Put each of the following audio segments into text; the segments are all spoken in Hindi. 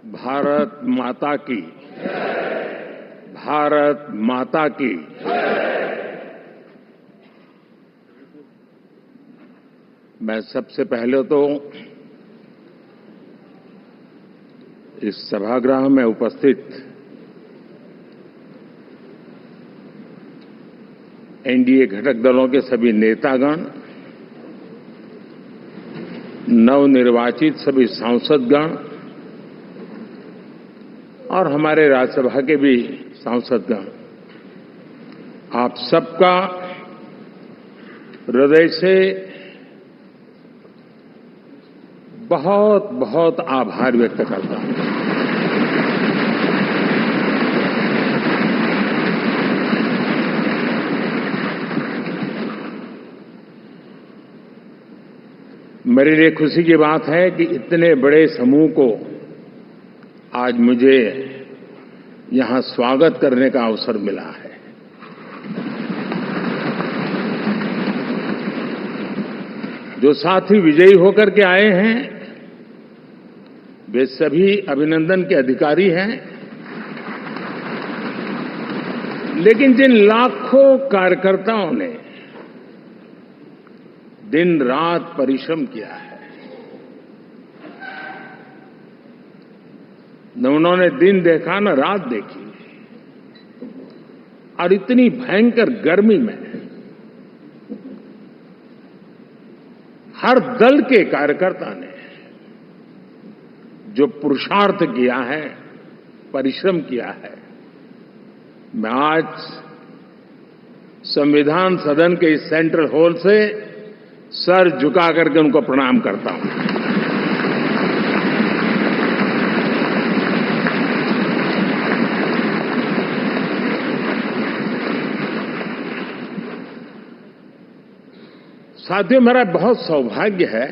भारत माता की, भारत माता की। मैं सबसे पहले तो इस सभागृह में उपस्थित एनडीए घटक दलों के सभी नेतागण, नवनिर्वाचित सभी सांसदगण और हमारे राज्यसभा के भी सांसदगण, आप सबका हृदय से बहुत बहुत आभार व्यक्त करता हूं। मेरे लिए खुशी की बात है कि इतने बड़े समूह को आज मुझे यहां स्वागत करने का अवसर मिला है। जो साथी विजयी होकर के आए हैं वे सभी अभिनंदन के अधिकारी हैं, लेकिन जिन लाखों कार्यकर्ताओं ने दिन रात परिश्रम किया है, न उन्होंने दिन देखा न रात देखी, और इतनी भयंकर गर्मी में हर दल के कार्यकर्ता ने जो पुरुषार्थ किया है, परिश्रम किया है, मैं आज संविधान सदन के इस सेंट्रल हॉल से सर झुका करके उनको प्रणाम करता हूं। साथियों, मेरा बहुत सौभाग्य है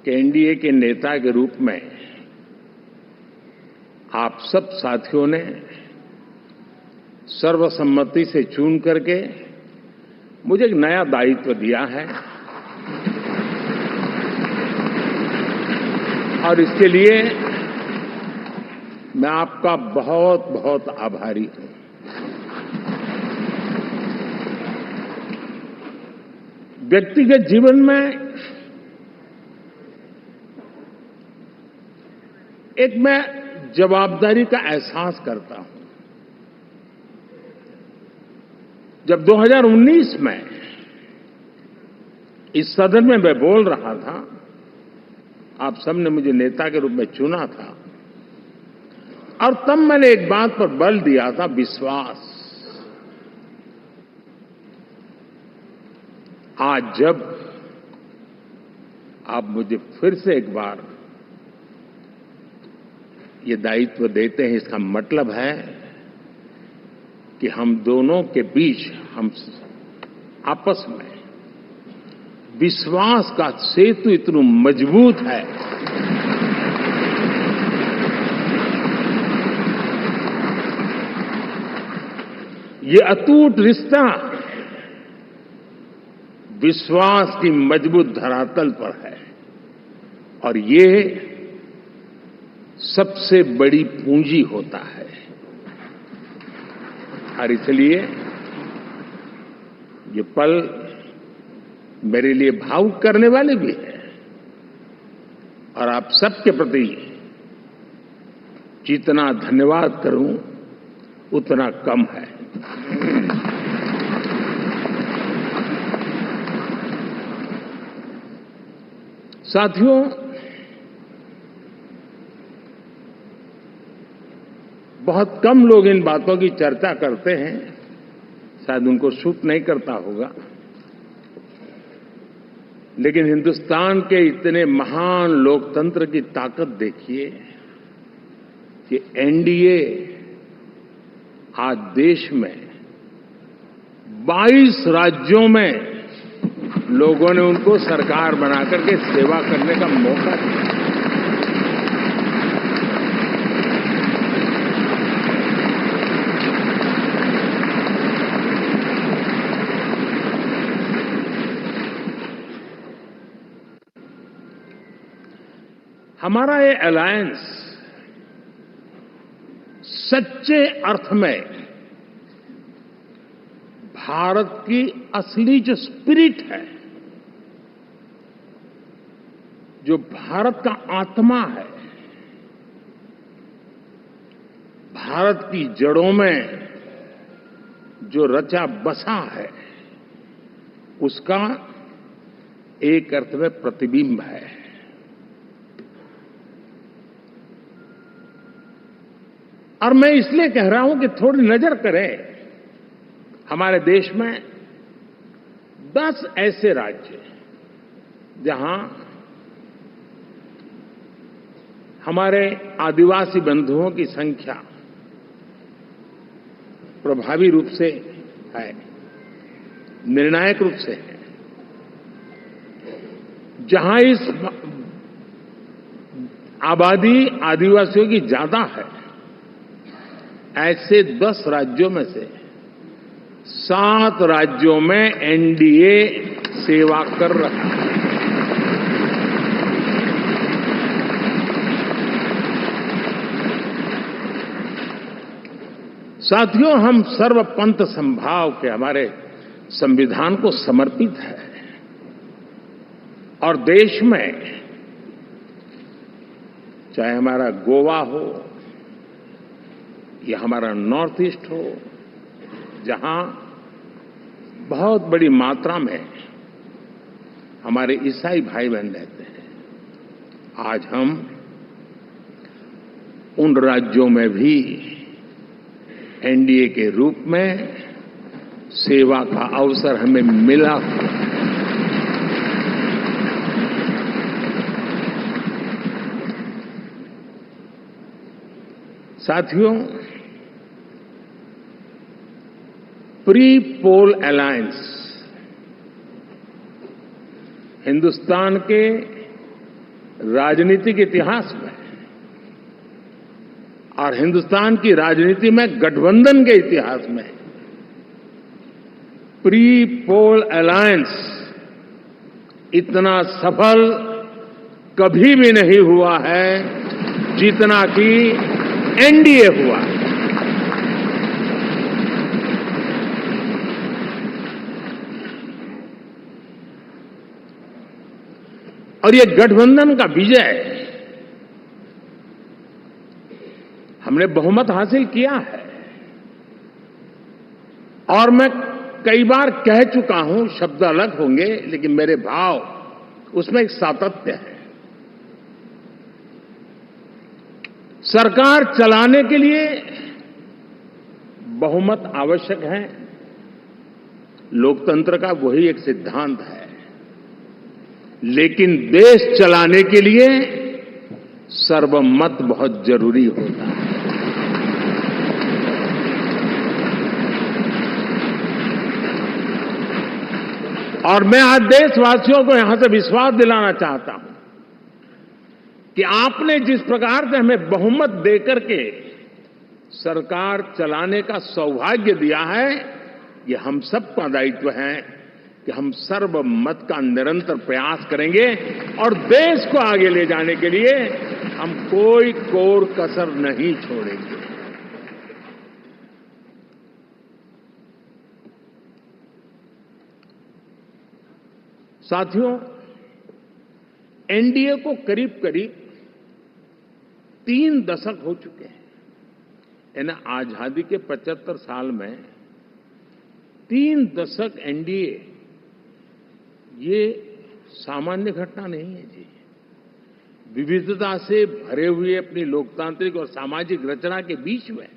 कि एनडीए के नेता के रूप में आप सब साथियों ने सर्वसम्मति से चुन करके मुझे एक नया दायित्व दिया है, और इसके लिए मैं आपका बहुत बहुत आभारी हूं। व्यक्तिगत जीवन में एक मैं जवाबदारी का एहसास करता हूं। जब 2019 में इस सदन में मैं बोल रहा था, आप सबने मुझे नेता के रूप में चुना था, और तब मैंने एक बात पर बल दिया था, विश्वास। आज जब आप मुझे फिर से एक बार ये दायित्व देते हैं, इसका मतलब है कि हम दोनों के बीच, हम आपस में विश्वास का सेतु इतना मजबूत है ये अटूट रिश्ता विश्वास की मजबूत धरातल पर है, और ये सबसे बड़ी पूंजी होता है। और इसलिए ये पल मेरे लिए भावुक करने वाले भी हैं, और आप सबके प्रति जितना धन्यवाद करूं उतना कम है। साथियों, बहुत कम लोग इन बातों की चर्चा करते हैं, शायद उनको सूट नहीं करता होगा, लेकिन हिंदुस्तान के इतने महान लोकतंत्र की ताकत देखिए कि एनडीए आज देश में 22 राज्यों में लोगों ने उनको सरकार बनाकर के सेवा करने का मौका दिया। हमारा ये अलायंस सच्चे अर्थ में भारत की असली जो स्पिरिट है, जो भारत का आत्मा है, भारत की जड़ों में जो रचा बसा है, उसका एक अर्थ में प्रतिबिंब है। और मैं इसलिए कह रहा हूं कि थोड़ी नजर करें, हमारे देश में 10 ऐसे राज्य जहां हमारे आदिवासी बंधुओं की संख्या प्रभावी रूप से है, निर्णायक रूप से है, जहां इस आबादी आदिवासियों की ज्यादा है, ऐसे 10 राज्यों में से 7 राज्यों में एनडीए सेवा कर रहा है। साथियों, हम सर्वपंथ संभाव के हमारे संविधान को समर्पित है और देश में चाहे हमारा गोवा हो या हमारा नॉर्थ ईस्ट हो, जहां बहुत बड़ी मात्रा में हमारे ईसाई भाई बहन रहते हैं, आज हम उन राज्यों में भी एनडीए के रूप में सेवा का अवसर हमें मिला। साथियों, प्री पोल अलायंस हिंदुस्तान के राजनीतिक इतिहास में और हिंदुस्तान की राजनीति में गठबंधन के इतिहास में प्री पोल अलायंस इतना सफल कभी भी नहीं हुआ है जितना कि एनडीए हुआ। और ये गठबंधन का विजय, हमने बहुमत हासिल किया है और मैं कई बार कह चुका हूं, शब्द अलग होंगे लेकिन मेरे भाव उसमें एक सातत्य है। सरकार चलाने के लिए बहुमत आवश्यक है, लोकतंत्र का वही एक सिद्धांत है, लेकिन देश चलाने के लिए सर्वमत बहुत जरूरी होता है। और मैं आज देशवासियों को यहां से विश्वास दिलाना चाहता हूं कि आपने जिस प्रकार से हमें बहुमत देकर के सरकार चलाने का सौभाग्य दिया है, ये हम सबका दायित्व है कि हम सर्वमत का निरंतर प्रयास करेंगे और देश को आगे ले जाने के लिए हम कोई कोर कसर नहीं छोड़ेंगे। साथियों, एनडीए को करीब करीब 3 दशक हो चुके हैं। यानी आजादी के 75 साल में 3 दशक एनडीए, ये सामान्य घटना नहीं है जी। विविधता से भरे हुए अपनी लोकतांत्रिक और सामाजिक रचना के बीच में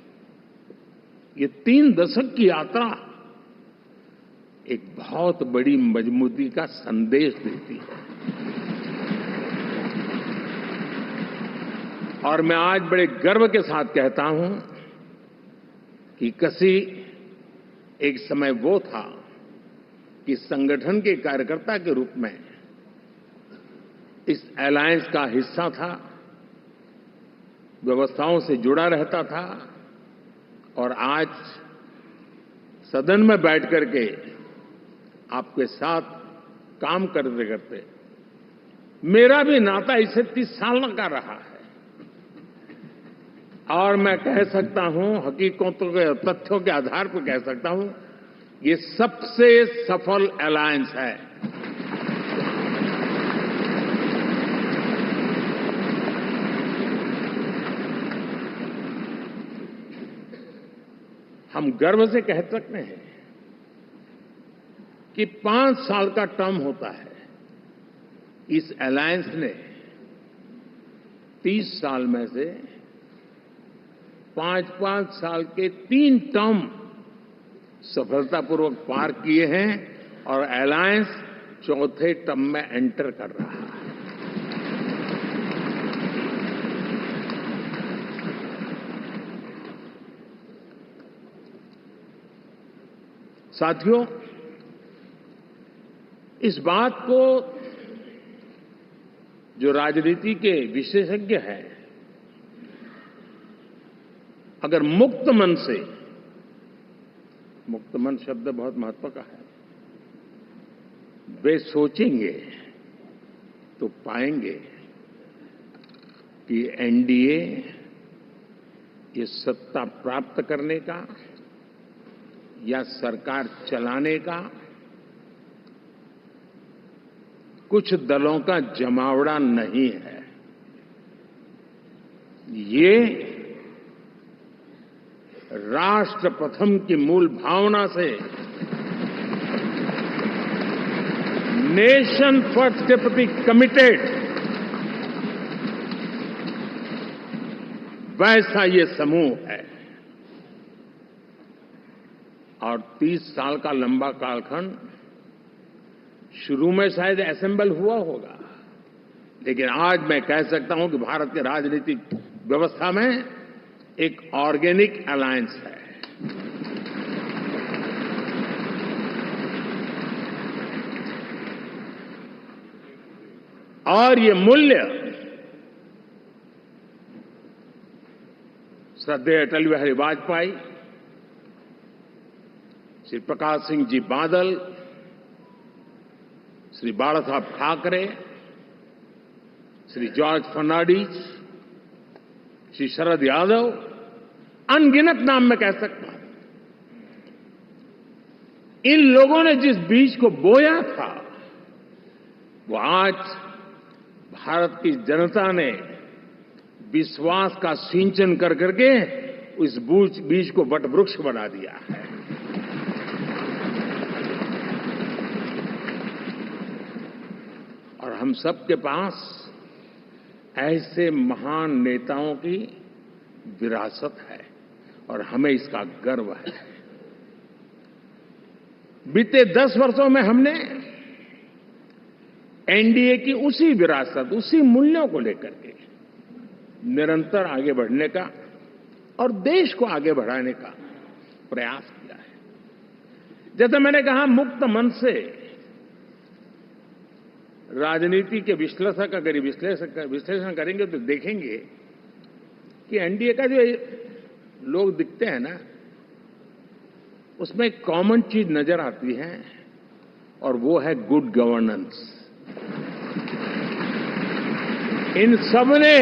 ये 3 दशक की यात्रा एक बहुत बड़ी मजबूती का संदेश देती है। और मैं आज बड़े गर्व के साथ कहता हूं कि किसी एक समय वो था कि संगठन के कार्यकर्ता के रूप में इस अलायंस का हिस्सा था, व्यवस्थाओं से जुड़ा रहता था और आज सदन में बैठ करके आपके साथ काम करते करते मेरा भी नाता इससे 30 साल का रहा है और मैं कह सकता हूं, हकीकतों के तथ्यों के आधार पर कह सकता हूं, ये सबसे सफल अलायंस है। हम गर्व से कह सकते हैं कि 5 साल का टर्म होता है। इस अलायंस ने 30 साल में से 5-5 साल के 3 टर्म सफलतापूर्वक पार किए हैं और अलायंस चौथे टर्म में एंटर कर रहा है। साथियों, इस बात को जो राजनीति के विशेषज्ञ हैं, अगर मुक्त मन से, मुक्त मन शब्द बहुत महत्व का है, वे सोचेंगे तो पाएंगे कि एनडीए ये सत्ता प्राप्त करने का या सरकार चलाने का कुछ दलों का जमावड़ा नहीं है। ये राष्ट्र प्रथम की मूल भावना से नेशन फर्स्ट के प्रति कमिटेड वैसा ये समूह है। और 30 साल का लंबा कालखंड शुरू में शायद असेंबल हुआ होगा, लेकिन आज मैं कह सकता हूं कि भारत के राजनीतिक व्यवस्था में एक ऑर्गेनिक अलायंस है। और ये मूल्य श्रद्धेय अटल बिहारी वाजपेयी, श्री प्रकाश सिंह जी बादल, श्री बाला साहब ठाकरे, श्री जॉर्ज फर्नांडिस, श्री शरद यादव, अनगिनत नाम मैं कह सकता हूं। इन लोगों ने जिस बीज को बोया था, वो आज भारत की जनता ने विश्वास का सिंचन कर करके उस बीज को वटवृक्ष बना दिया है। और हम सबके पास ऐसे महान नेताओं की विरासत है और हमें इसका गर्व है। बीते 10 वर्षों में हमने एनडीए की उसी विरासत, उसी मूल्यों को लेकर के निरंतर आगे बढ़ने का और देश को आगे बढ़ाने का प्रयास किया है। जैसे मैंने कहा, मुक्त मन से राजनीति के विश्लेषक अगर विश्लेषण करेंगे तो देखेंगे कि एनडीए का जो लोग दिखते हैं ना, उसमें एक कॉमन चीज नजर आती है और वो है गुड गवर्नेंस। इन सबने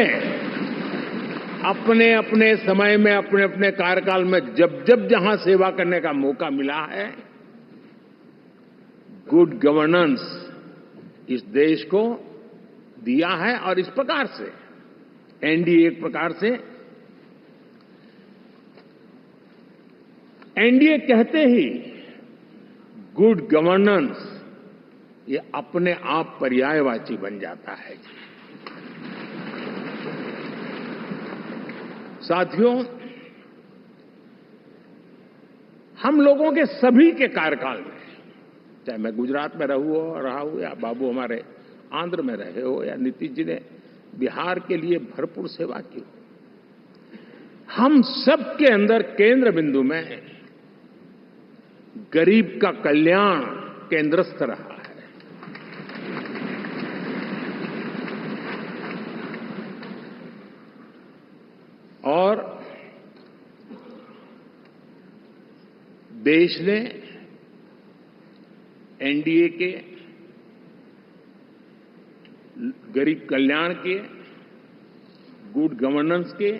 अपने अपने समय में, अपने अपने कार्यकाल में जब जब जहां सेवा करने का मौका मिला है, गुड गवर्नेंस इस देश को दिया है। और इस प्रकार से एनडीए एक प्रकार से, एनडीए कहते ही गुड गवर्नेंस ये अपने आप पर्यायवाची बन जाता है। साथियों, हम लोगों के सभी के कार्यकाल में, चाहे मैं गुजरात में रहा हूं या बाबू हमारे आंध्र में रहे हो या नीतीश जी ने बिहार के लिए भरपूर सेवा की, हम सब के अंदर केंद्र बिंदु में गरीब का कल्याण केंद्रस्थ रहा है। और देश ने एनडीए के गरीब कल्याण के, गुड गवर्नेंस के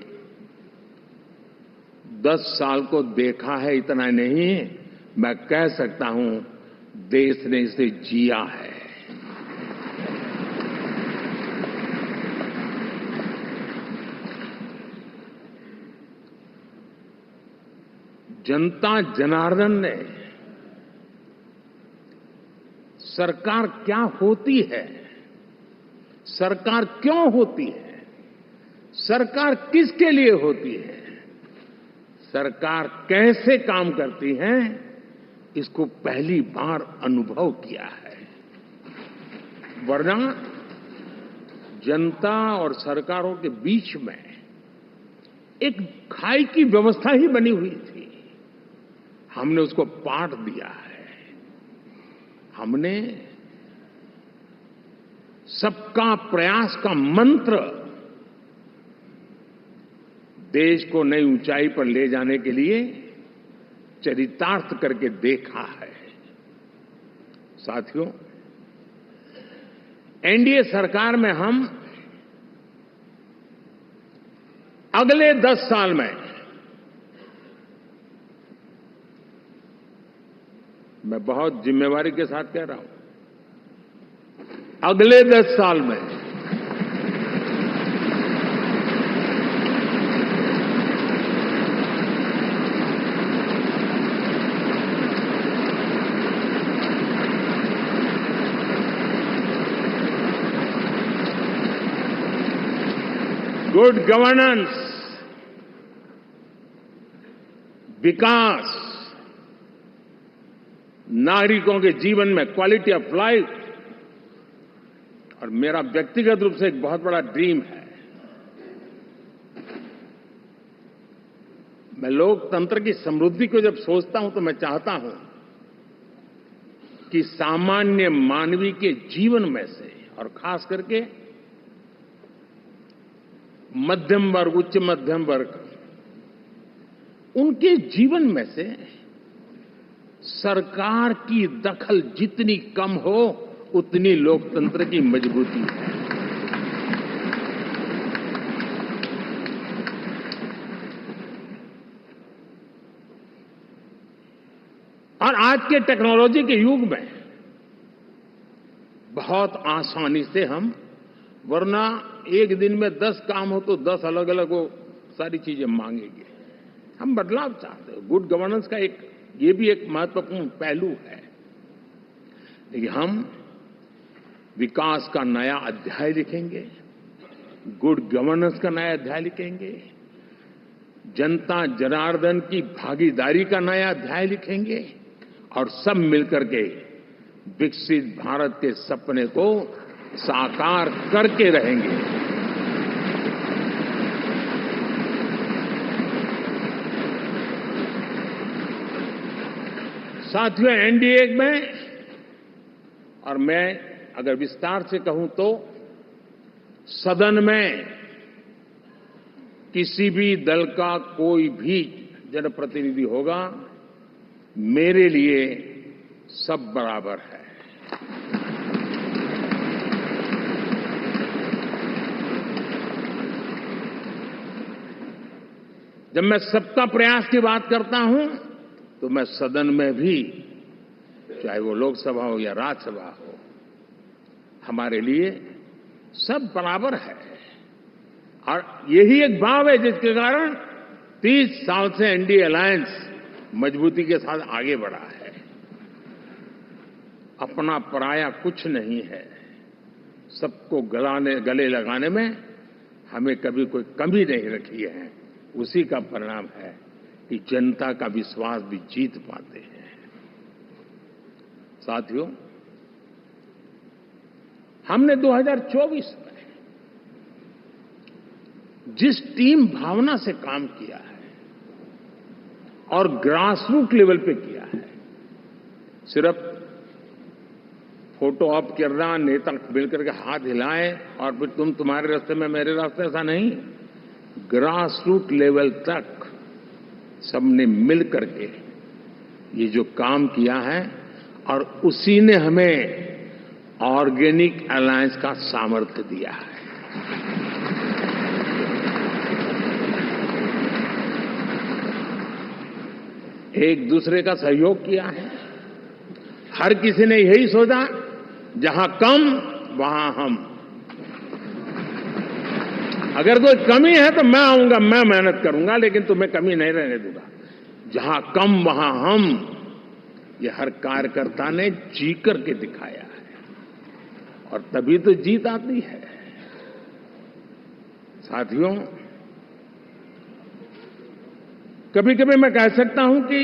10 साल को देखा है, इतना नहीं मैं कह सकता हूं देश ने इसे जिया है। जनता जनार्दन ने सरकार क्या होती है, सरकार क्यों होती है, सरकार किसके लिए होती है, सरकार कैसे काम करती है, इसको पहली बार अनुभव किया है। वरना जनता और सरकारों के बीच में एक खाई की व्यवस्था ही बनी हुई थी। हमने उसको पाट दिया है। हमने सबका प्रयास का मंत्र देश को नई ऊंचाई पर ले जाने के लिए चरितार्थ करके देखा है। साथियों, एनडीए सरकार में हम अगले 10 साल में, मैं बहुत जिम्मेवारी के साथ कह रहा हूं, अगले 10 साल में गुड गवर्नेंस, विकास, नागरिकों के जीवन में क्वालिटी ऑफ लाइफ, और मेरा व्यक्तिगत रूप से एक बहुत बड़ा ड्रीम है, मैं लोकतंत्र की समृद्धि को जब सोचता हूं तो मैं चाहता हूं कि सामान्य मानवीय के जीवन में से, और खास करके मध्यम वर्ग, उच्च मध्यम वर्ग, उनके जीवन में से सरकार की दखल जितनी कम हो उतनी लोकतंत्र की मजबूती है। और आज के टेक्नोलॉजी के युग में बहुत आसानी से हम, वरना एक दिन में 10 काम हो तो 10 अलग अलग वो सारी चीजें मांगेंगे। हम बदलाव चाहते हैं। गुड गवर्नेंस का ये भी एक महत्वपूर्ण पहलू है। लेकिन हम विकास का नया अध्याय लिखेंगे, गुड गवर्नेंस का नया अध्याय लिखेंगे, जनता जनार्दन की भागीदारी का नया अध्याय लिखेंगे, और सब मिलकर के विकसित भारत के सपने को साकार करके रहेंगे। साथियों, एनडीए में, और मैं अगर विस्तार से कहूं तो सदन में किसी भी दल का कोई भी जनप्रतिनिधि होगा, मेरे लिए सब बराबर है। जब मैं सबका प्रयास की बात करता हूं तो मैं सदन में भी, चाहे वो लोकसभा हो या राज्यसभा हो, हमारे लिए सब बराबर है। और यही एक भाव है जिसके कारण 30 साल से एनडीए अलायंस मजबूती के साथ आगे बढ़ा है। अपना पराया कुछ नहीं है। सबको गले लगाने में हमें कभी कोई कमी नहीं रखी है। उसी का परिणाम है कि जनता का विश्वास भी जीत पाते हैं। साथियों, हमने 2024 में जिस टीम भावना से काम किया है और ग्रासरूट लेवल पे किया है, सिर्फ फोटो ऑप करना, नेता मिलकर के हाथ हिलाएं और फिर तुम्हारे रास्ते में मेरे रास्ते, ऐसा नहीं। ग्रासरूट लेवल तक सबने मिल करके ये जो काम किया है, और उसी ने हमें ऑर्गेनिक अलायंस का सामर्थ्य दिया है। एक दूसरे का सहयोग किया है। हर किसी ने यही सोचा, जहां कम वहां हम। अगर कोई कमी है तो मैं आऊंगा, मैं मेहनत करूंगा, लेकिन तुम्हें कमी नहीं रहने दूंगा। जहां कम वहां हम, ये हर कार्यकर्ता ने जी करके दिखाया है, और तभी तो जीत आती है। साथियों, कभी कभी मैं कह सकता हूं कि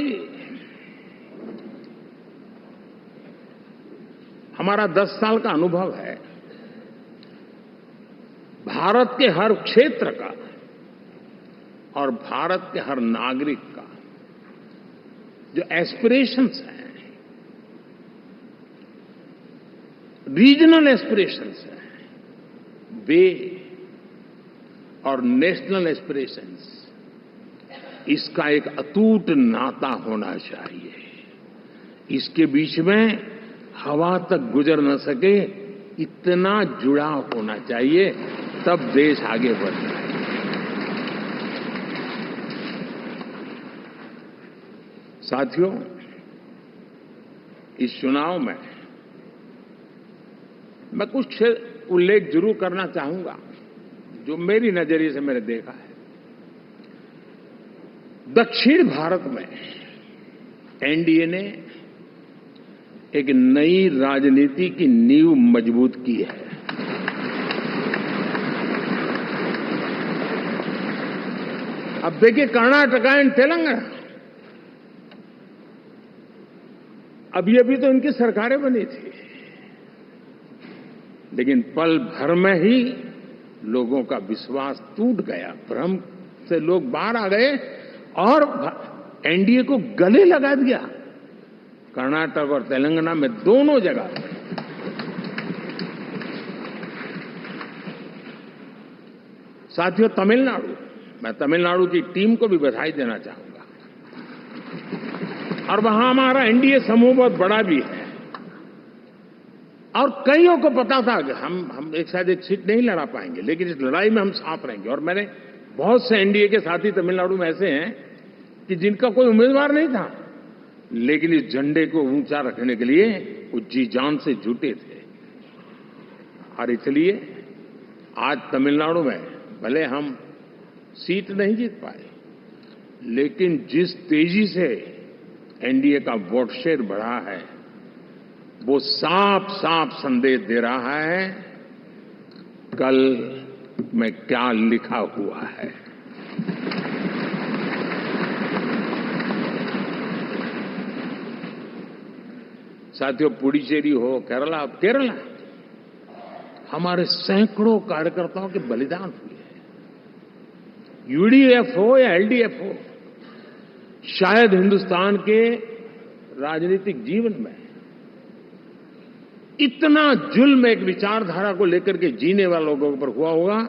हमारा 10 साल का अनुभव है, भारत के हर क्षेत्र का और भारत के हर नागरिक का जो एस्पिरेशंस हैं, रीजनल एस्पिरेशंस हैं, वे और नेशनल एस्पिरेशंस, इसका एक अटूट नाता होना चाहिए। इसके बीच में हवा तक गुजर न सके, इतना जुड़ाव होना चाहिए, तब देश आगे बढ़ता है। साथियों, इस चुनाव में मैं कुछ उल्लेख जरूर करना चाहूंगा, जो मेरी नजरिए से मैंने देखा है। दक्षिण भारत में एनडीए ने एक नई राजनीति की नींव मजबूत की है। अब देखिए, कर्नाटक एंड तेलंगाना, अभी अभी तो इनकी सरकारें बनी थी, लेकिन पल भर में ही लोगों का विश्वास टूट गया, भ्रम से लोग बाहर आ गए और एनडीए को गले लगा दिया। कर्नाटक और तेलंगाना में दोनों जगह। साथियों, तमिलनाडु, मैं तमिलनाडु की टीम को भी बधाई देना चाहूंगा, और वहां हमारा एनडीए समूह बहुत बड़ा भी है, और कईयों को पता था कि हम एक शायद एक सीट नहीं लड़ा पाएंगे, लेकिन इस लड़ाई में हम साथ रहेंगे। और मैंने बहुत से एनडीए के साथी तमिलनाडु में ऐसे हैं कि जिनका कोई उम्मीदवार नहीं था, लेकिन इस झंडे को ऊंचा रखने के लिए वो जी जान से जुटे थे। और इसलिए आज तमिलनाडु में भले हम सीट नहीं जीत पाए, लेकिन जिस तेजी से एनडीए का वोट शेयर बढ़ा है, वो साफ साफ संदेश दे रहा है कल में क्या लिखा हुआ है। साथियों, पुडुचेरी हो, केरला, हमारे सैकड़ों कार्यकर्ताओं के बलिदान हुए हैं। यूडीएफ हो या एलडीएफ हो, शायद हिंदुस्तान के राजनीतिक जीवन में इतना जुल्म एक विचारधारा को लेकर के जीने वाले लोगों पर हुआ होगा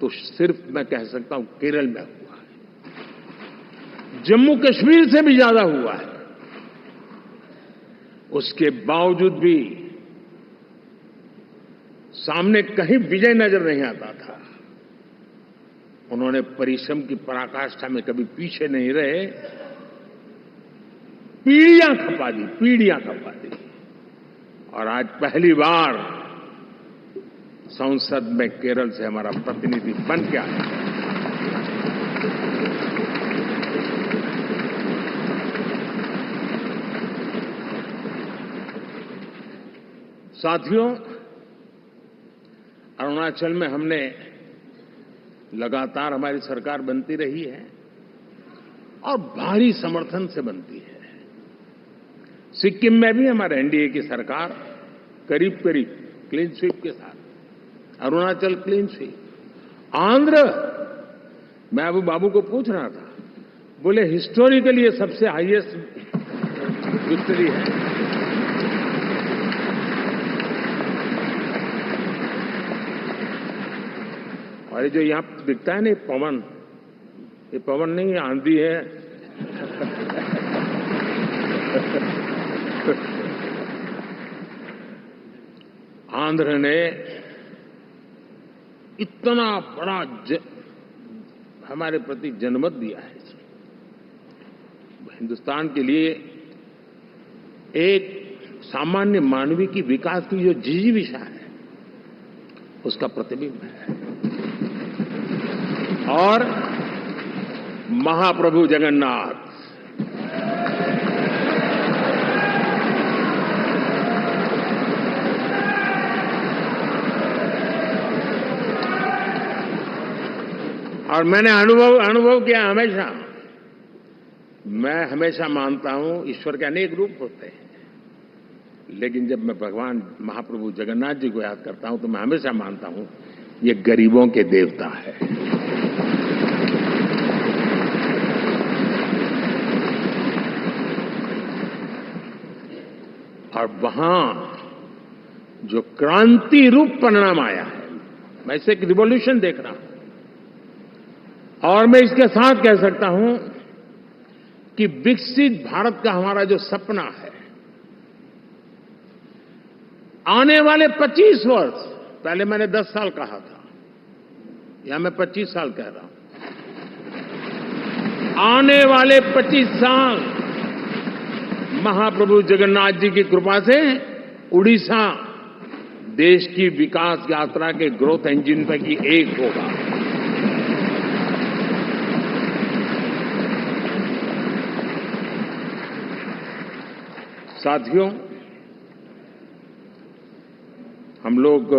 तो सिर्फ मैं कह सकता हूं केरल में हुआ है। जम्मू कश्मीर से भी ज्यादा हुआ है। उसके बावजूद भी सामने कहीं विजय नजर नहीं आता था। उन्होंने परिश्रम की पराकाष्ठा में कभी पीछे नहीं रहे, पीढ़ियां खपा दी। और आज पहली बार संसद में केरल से हमारा प्रतिनिधि बन के आया। साथियों, अरुणाचल में हमने लगातार, हमारी सरकार बनती रही है और भारी समर्थन से बनती है। सिक्किम में भी हमारे एनडीए की सरकार करीब करीब क्लीन स्वीप के साथ, अरुणाचल क्लीन स्वीप। आंध्र, मैं अबू बाबू को पूछ रहा था, बोले हिस्टोरिकली ये सबसे हाईएस्ट विक्ट्री है। और जो यहां दिखता है ना पवन, ये पवन नहीं, आंधी है। आंध्र ने इतना बड़ा हमारे प्रति जनमत दिया है। हिंदुस्तान के लिए एक सामान्य मानवीय की विकास की जो जिजीविषा है उसका प्रतिबिंब है। और महाप्रभु जगन्नाथ और मैंने अनुभव किया हमेशा। मैं हमेशा मानता हूं ईश्वर के अनेक रूप होते हैं, लेकिन जब मैं भगवान महाप्रभु जगन्नाथ जी को याद करता हूं तो मैं हमेशा मानता हूं ये गरीबों के देवता है। और वहां जो क्रांति रूप परिणाम आया है, मैं इसे एक रिवॉल्यूशन देख रहा हूं। और मैं इसके साथ कह सकता हूं कि विकसित भारत का हमारा जो सपना है, आने वाले 25 वर्ष, पहले मैंने 10 साल कहा था, या मैं 25 साल कह रहा हूं, आने वाले 25 साल महाप्रभु जगन्नाथ जी की कृपा से उड़ीसा देश की विकास यात्रा के ग्रोथ इंजन पैकी एक होगा। साथियों, हम लोग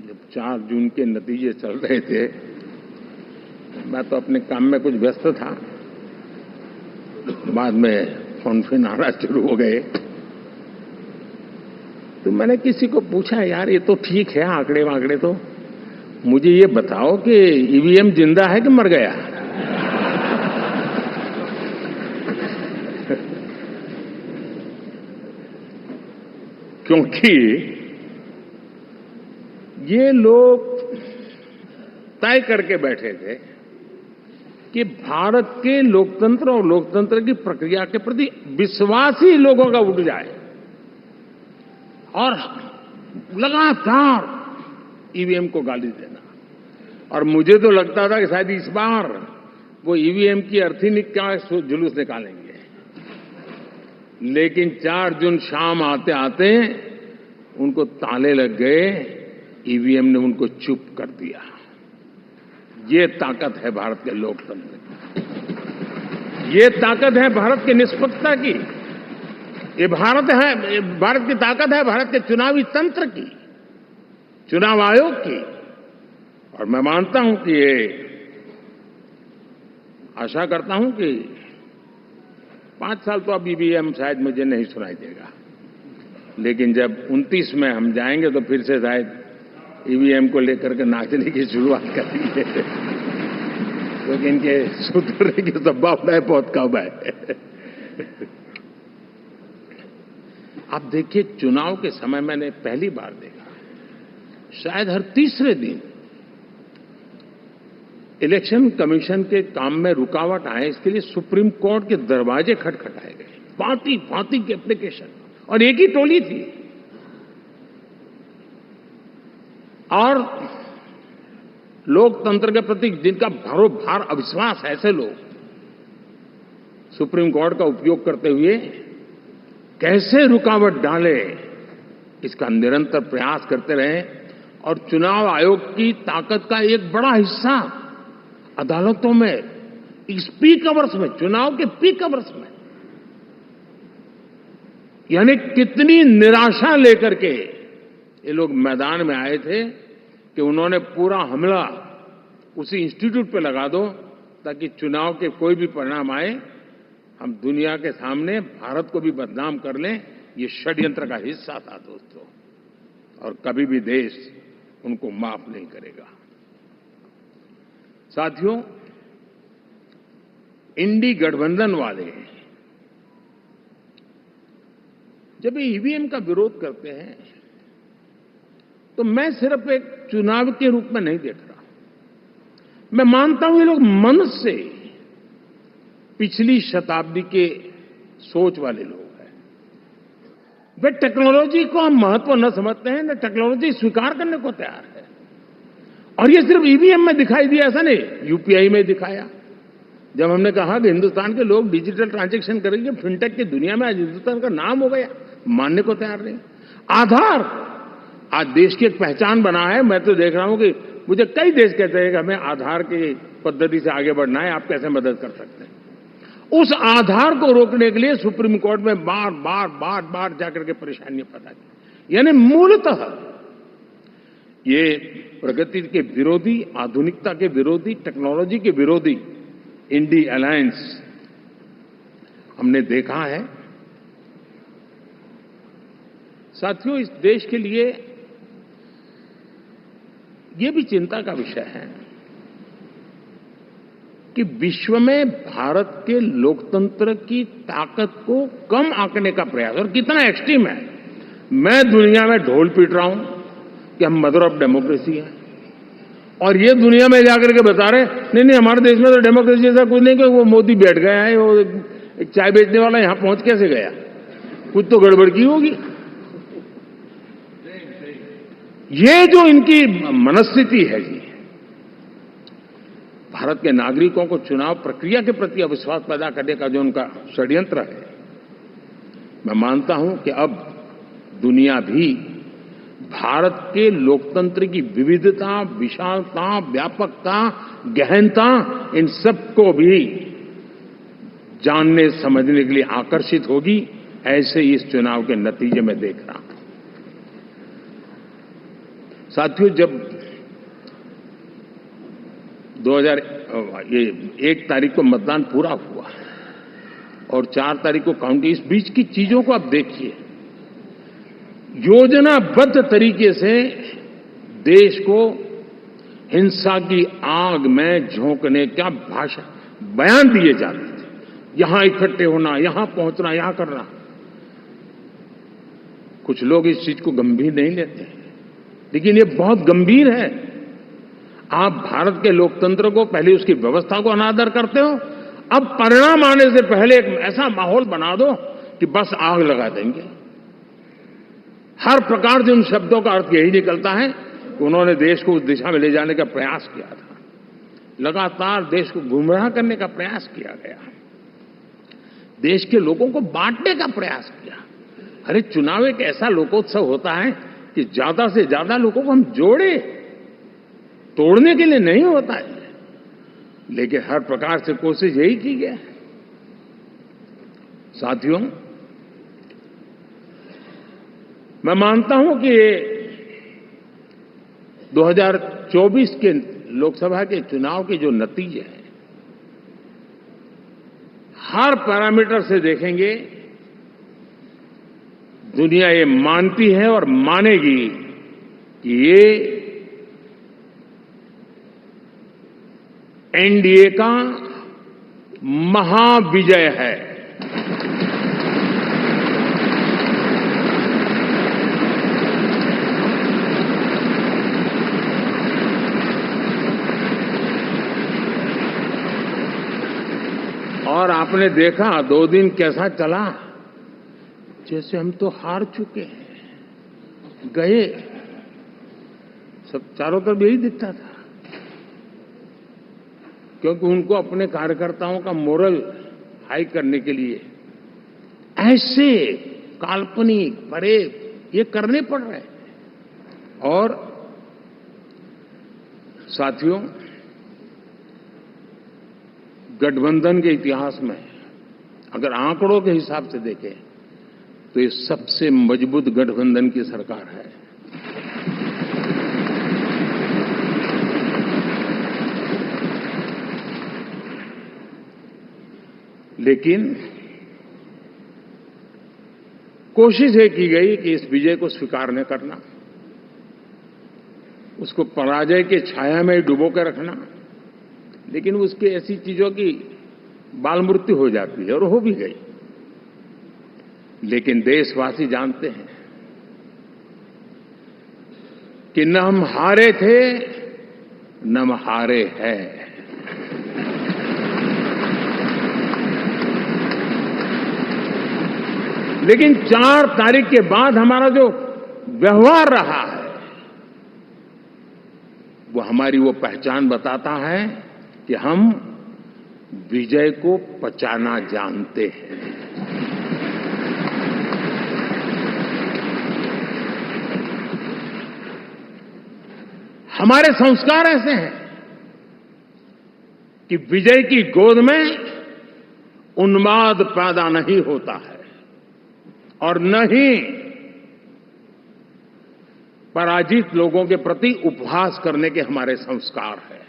जब 4 जून के नतीजे चल रहे थे, मैं तो अपने काम में कुछ व्यस्त था। बाद में फोन आना शुरू हो गए, तो मैंने किसी को पूछा, यार ये तो ठीक है आंकड़े वांकड़े, तो मुझे ये बताओ कि ईवीएम जिंदा है कि मर गया? क्योंकि ये लोग तय करके बैठे थे कि भारत के लोकतंत्र और लोकतंत्र की प्रक्रिया के प्रति विश्वास ही लोगों का उठ जाए, और लगातार ईवीएम को गाली देना। और मुझे तो लगता था कि शायद इस बार वो ईवीएम की अर्थी का जुलूस निकालेंगे, लेकिन 4 जून शाम आते आते उनको ताले लग गए, ईवीएम ने उनको चुप कर दिया। ये ताकत है भारत के लोकतंत्र की, ये ताकत है भारत की निष्पक्षता की, ये भारत की ताकत है भारत के चुनावी तंत्र की, चुनाव आयोग की। और मैं मानता हूं कि ये आशा करता हूं कि 5 साल तो अब ईवीएम शायद मुझे नहीं सुनाई देगा, लेकिन जब 29 में हम जाएंगे तो फिर से शायद ईवीएम को लेकर के नाचने की शुरुआत करेंगे, क्योंकि इनके सुधरने की संभावनाएं बहुत कम है। आप देखिए, चुनाव के समय मैंने पहली बार देखा, शायद हर तीसरे दिन इलेक्शन कमीशन के काम में रुकावट आए, इसके लिए सुप्रीम कोर्ट के दरवाजे खटखटाए गए, भांति भांति की एप्लीकेशन, और एक ही टोली थी। और लोकतंत्र के प्रति जिनका भरोभार अविश्वास है, ऐसे लोग सुप्रीम कोर्ट का उपयोग करते हुए कैसे रुकावट डाले, इसका निरंतर प्रयास करते रहे। और चुनाव आयोग की ताकत का एक बड़ा हिस्सा अदालतों में, इस पीक आवर्स में, चुनाव के पीक आवर्स में, यानी कितनी निराशा लेकर के ये लोग मैदान में आए थे कि उन्होंने पूरा हमला उसी इंस्टीट्यूट पे लगा दो ताकि चुनाव के कोई भी परिणाम आए, हम दुनिया के सामने भारत को भी बदनाम कर लें। ये षड्यंत्र का हिस्सा था दोस्तों, और कभी भी देश उनको माफ नहीं करेगा। साथियों, इंडी गठबंधन वाले जब ईवीएम का विरोध करते हैं तो मैं सिर्फ एक चुनाव के रूप में नहीं देख रहा। मैं मानता हूं ये लोग मन से पिछली शताब्दी के सोच वाले लोग हैं। वे टेक्नोलॉजी को हम महत्व न समझते हैं, न टेक्नोलॉजी स्वीकार करने को तैयार है। और ये सिर्फ ईवीएम में दिखाई दिया, ऐसा नहीं, यूपीआई में दिखाया। जब हमने कहा कि हिंदुस्तान के लोग डिजिटल ट्रांजैक्शन करेंगे, फिनटेक की दुनिया में आज हिंदुस्तान का नाम हो गया, मानने को तैयार नहीं। आधार आज देश की एक पहचान बना है। मैं तो देख रहा हूं कि मुझे कई देश कहते हैं कि हमें आधार की पद्धति से आगे बढ़ना है, आप कैसे मदद कर सकते हैं। उस आधार को रोकने के लिए सुप्रीम कोर्ट में बार बार जाकर के परेशानियां पैदा की। यानी मूलतः ये प्रगति के विरोधी, आधुनिकता के विरोधी, टेक्नोलॉजी के विरोधी इंडी अलायंस हमने देखा है। साथियों, इस देश के लिए ये भी चिंता का विषय है कि विश्व में भारत के लोकतंत्र की ताकत को कम आंकने का प्रयास, और कितना एक्सट्रीम है। मैं दुनिया में ढोल पीट रहा हूं कि हम मदर ऑफ डेमोक्रेसी है, और ये दुनिया में जाकर के बता रहे नहीं हमारे देश में तो डेमोक्रेसी जैसा कुछ नहीं, कि वो मोदी बैठ गया है, वो एक चाय बेचने वाला यहां पहुंच कैसे गया, कुछ तो गड़बड़ की होगी। ये जो इनकी मनस्थिति है जी, भारत के नागरिकों को चुनाव प्रक्रिया के प्रति अविश्वास पैदा करने का जो उनका षड्यंत्र है, मैं मानता हूं कि अब दुनिया भी भारत के लोकतंत्र की विविधता, विशालता, व्यापकता, गहनता, इन सबको भी जानने समझने के लिए आकर्षित होगी। ऐसे ही इस चुनाव के नतीजे में देख रहा हूं। साथियों, जब 1 तारीख को मतदान पूरा हुआ और 4 तारीख को काउंटिंग, इस बीच की चीजों को आप देखिए। योजनाबद्ध तरीके से देश को हिंसा की आग में झोंकने का बयान दिए जाते थे। यहां इकट्ठे होना, यहां पहुंचना, यहां करना। कुछ लोग इस चीज को गंभीर नहीं लेते, लेकिन ये बहुत गंभीर है। आप भारत के लोकतंत्र को, पहले उसकी व्यवस्था को अनादर करते हो, अब परिणाम आने से पहले एक ऐसा माहौल बना दो कि बस आग लगा देंगे। हर प्रकार से उन शब्दों का अर्थ यही निकलता है कि उन्होंने देश को उस दिशा में ले जाने का प्रयास किया था। लगातार देश को गुमराह करने का प्रयास किया गया, देश के लोगों को बांटने का प्रयास किया। अरे, चुनाव एक ऐसा लोकोत्सव होता है कि ज्यादा से ज्यादा लोगों को हम जोड़े, तोड़ने के लिए नहीं होता है। लेकिन हर प्रकार से कोशिश यही की गई। साथियों, मैं मानता हूं कि 2024 के लोकसभा के चुनाव के जो नतीजे हैं, हर पैरामीटर से देखेंगे, दुनिया ये मानती है और मानेगी कि ये एनडीए का महाविजय है। और आपने देखा 2 दिन कैसा चला, जैसे हम तो हार चुके हैं, गए। सब चारों तरफ यही दिखता था, क्योंकि उनको अपने कार्यकर्ताओं का मोरल हाई करने के लिए ऐसे काल्पनिक परेड ये करने पड़ रहे हैं। और साथियों, गठबंधन के इतिहास में अगर आंकड़ों के हिसाब से देखें तो ये सबसे मजबूत गठबंधन की सरकार है। लेकिन कोशिश ये की गई कि इस विजय को स्वीकार न करना, उसको पराजय के छाया में डुबो कर रखना। लेकिन उसकी ऐसी चीजों की बाल मृत्यु हो जाती है, और हो भी गई। लेकिन देशवासी जानते हैं कि न हम हारे थे, न हम हारे हैं। लेकिन 4 तारीख के बाद हमारा जो व्यवहार रहा है वो हमारी वो पहचान बताता है कि हम विजय को पचाना जानते हैं। हमारे संस्कार ऐसे हैं कि विजय की गोद में उन्माद पैदा नहीं होता है और न ही पराजित लोगों के प्रति उपहास करने के हमारे संस्कार हैं।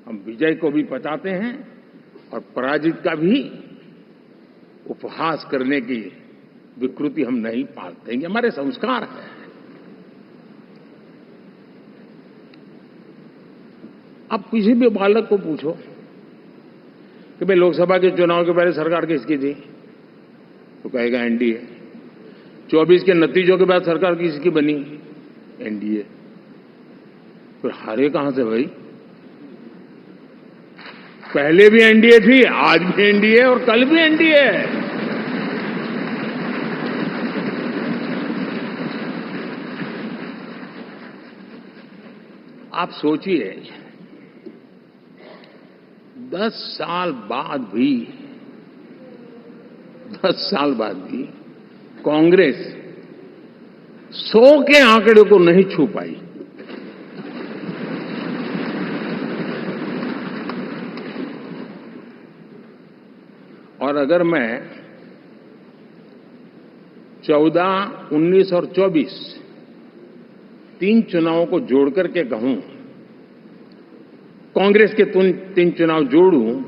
हम विजय को भी पचाते हैं और पराजित का भी उपहास करने की विकृति हम नहीं पालते। ये हमारे संस्कार हैं। अब किसी भी बालक को पूछो कि भाई लोकसभा के चुनाव के पहले सरकार किसकी थी, तो कहेगा एनडीए। 24 के नतीजों के बाद सरकार किसकी बनी, एनडीए। फिर हारे कहां से भाई? पहले भी एनडीए थी, आज भी एनडीए और कल भी एनडीए है। आप सोचिए 10 साल बाद भी कांग्रेस 100 के आंकड़े को नहीं छू पाई। और अगर मैं 14, 19 और 24 3 चुनावों को जोड़ करके कहूं, कांग्रेस के 3 चुनाव जोड़ूं,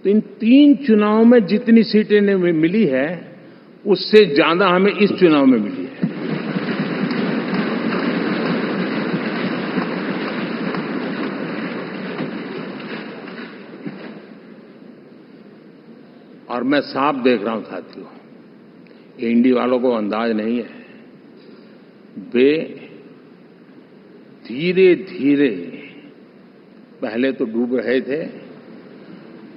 तो इन 3 चुनावों में जितनी सीटें मिली है उससे ज्यादा हमें इस चुनाव में मिली है। और मैं साफ देख रहा हूं साथियों, एनडीए वालों को अंदाज नहीं है। वे धीरे धीरे पहले तो डूब रहे थे,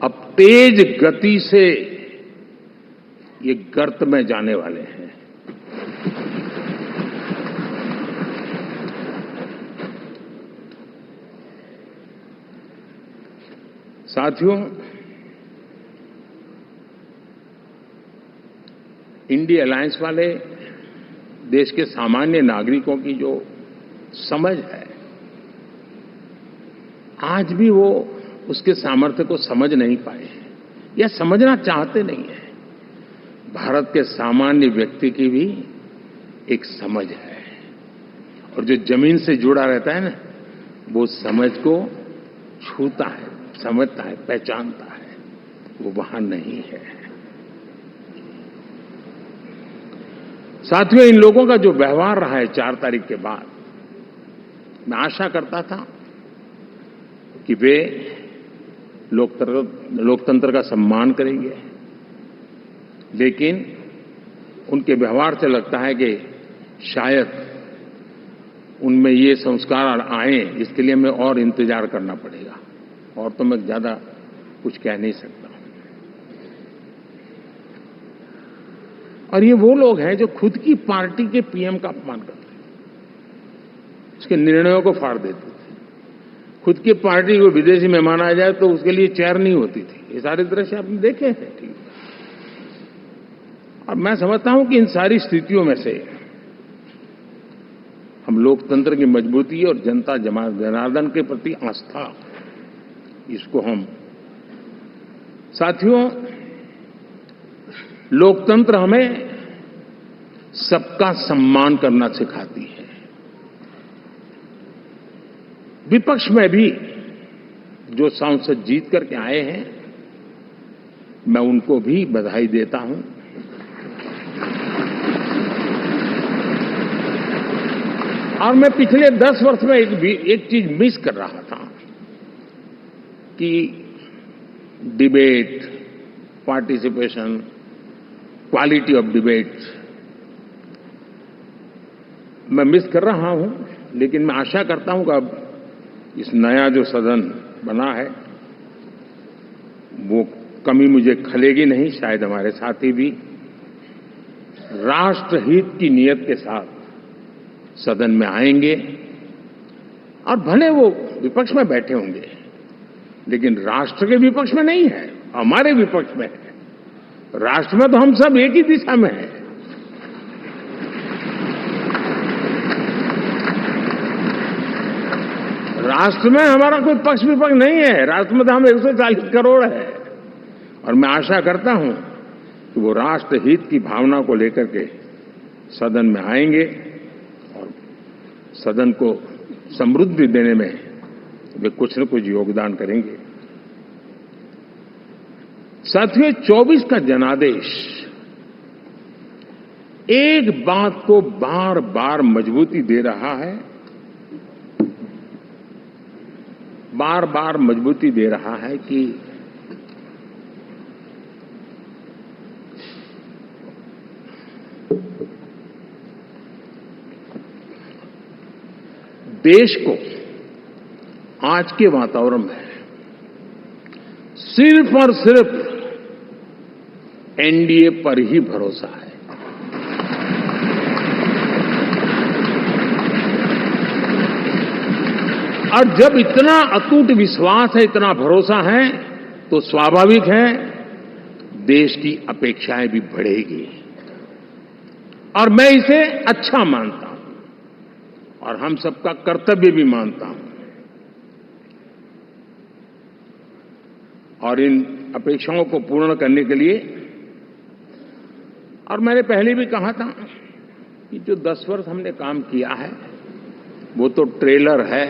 अब तेज गति से ये गर्त में जाने वाले हैं। साथियों, इंडिया अलायंस वाले देश के सामान्य नागरिकों की जो समझ है, आज भी वो उसके सामर्थ्य को समझ नहीं पाए हैं या समझना चाहते नहीं है। भारत के सामान्य व्यक्ति की भी एक समझ है और जो जमीन से जुड़ा रहता है ना, वो समझ को छूता है, समझता है, पहचानता है, वो वहां नहीं है। साथियों, इन लोगों का जो व्यवहार रहा है 4 तारीख के बाद, मैं आशा करता था कि वे लोकतंत्र का सम्मान करेंगे, लेकिन उनके व्यवहार से लगता है कि शायद उनमें ये संस्कार आए, इसके लिए हमें और इंतजार करना पड़ेगा। और तो मैं ज्यादा कुछ कह नहीं सकता। और ये वो लोग हैं जो खुद की पार्टी के पीएम का अपमान करते हैं, उसके निर्णयों को फाड़ देते थे। खुद की पार्टी को विदेशी मेहमान आ जाए तो उसके लिए चेयर नहीं होती थी। ये सारे दृश्य आपने देखे हैं, ठीक। और मैं समझता हूं कि इन सारी स्थितियों में से हम लोकतंत्र की मजबूती और जनता जनार्दन के प्रति आस्था, इसको हम, साथियों, लोकतंत्र हमें सबका सम्मान करना सिखाती है। विपक्ष में भी जो सांसद जीत करके आए हैं, मैं उनको भी बधाई देता हूं। और मैं पिछले 10 वर्ष में एक चीज मिस कर रहा था कि debate, participation, quality of debate मैं मिस कर रहा हूं। लेकिन मैं आशा करता हूं कि अब इस नया जो सदन बना है वो कमी मुझे खलेगी नहीं, शायद हमारे साथी भी राष्ट्रहित की नीयत के साथ सदन में आएंगे और भले वो विपक्ष में बैठे होंगे, लेकिन राष्ट्र के विपक्ष में नहीं है, हमारे विपक्ष में है। राष्ट्र में तो हम सब एक ही दिशा में हैं। राष्ट्र में हमारा कोई पक्ष विपक्ष नहीं है। राष्ट्र में तो हम 140 करोड़ है और मैं आशा करता हूं कि वो राष्ट्र हित की भावना को लेकर के सदन में आएंगे और सदन को समृद्धि देने में वे कुछ न कुछ योगदान करेंगे। साथियों, 24 का जनादेश एक बात को बार बार मजबूती दे रहा है, बार बार मजबूती दे रहा है कि देश को आज के वातावरण में सिर्फ और सिर्फ एनडीए पर ही भरोसा है। और जब इतना अटूट विश्वास है, इतना भरोसा है, तो स्वाभाविक है देश की अपेक्षाएं भी बढ़ेगी और मैं इसे अच्छा मानता हूं और हम सबका कर्तव्य भी मानता हूं। और इन अपेक्षाओं को पूर्ण करने के लिए, और मैंने पहले भी कहा था कि जो 10 वर्ष हमने काम किया है वो तो ट्रेलर है।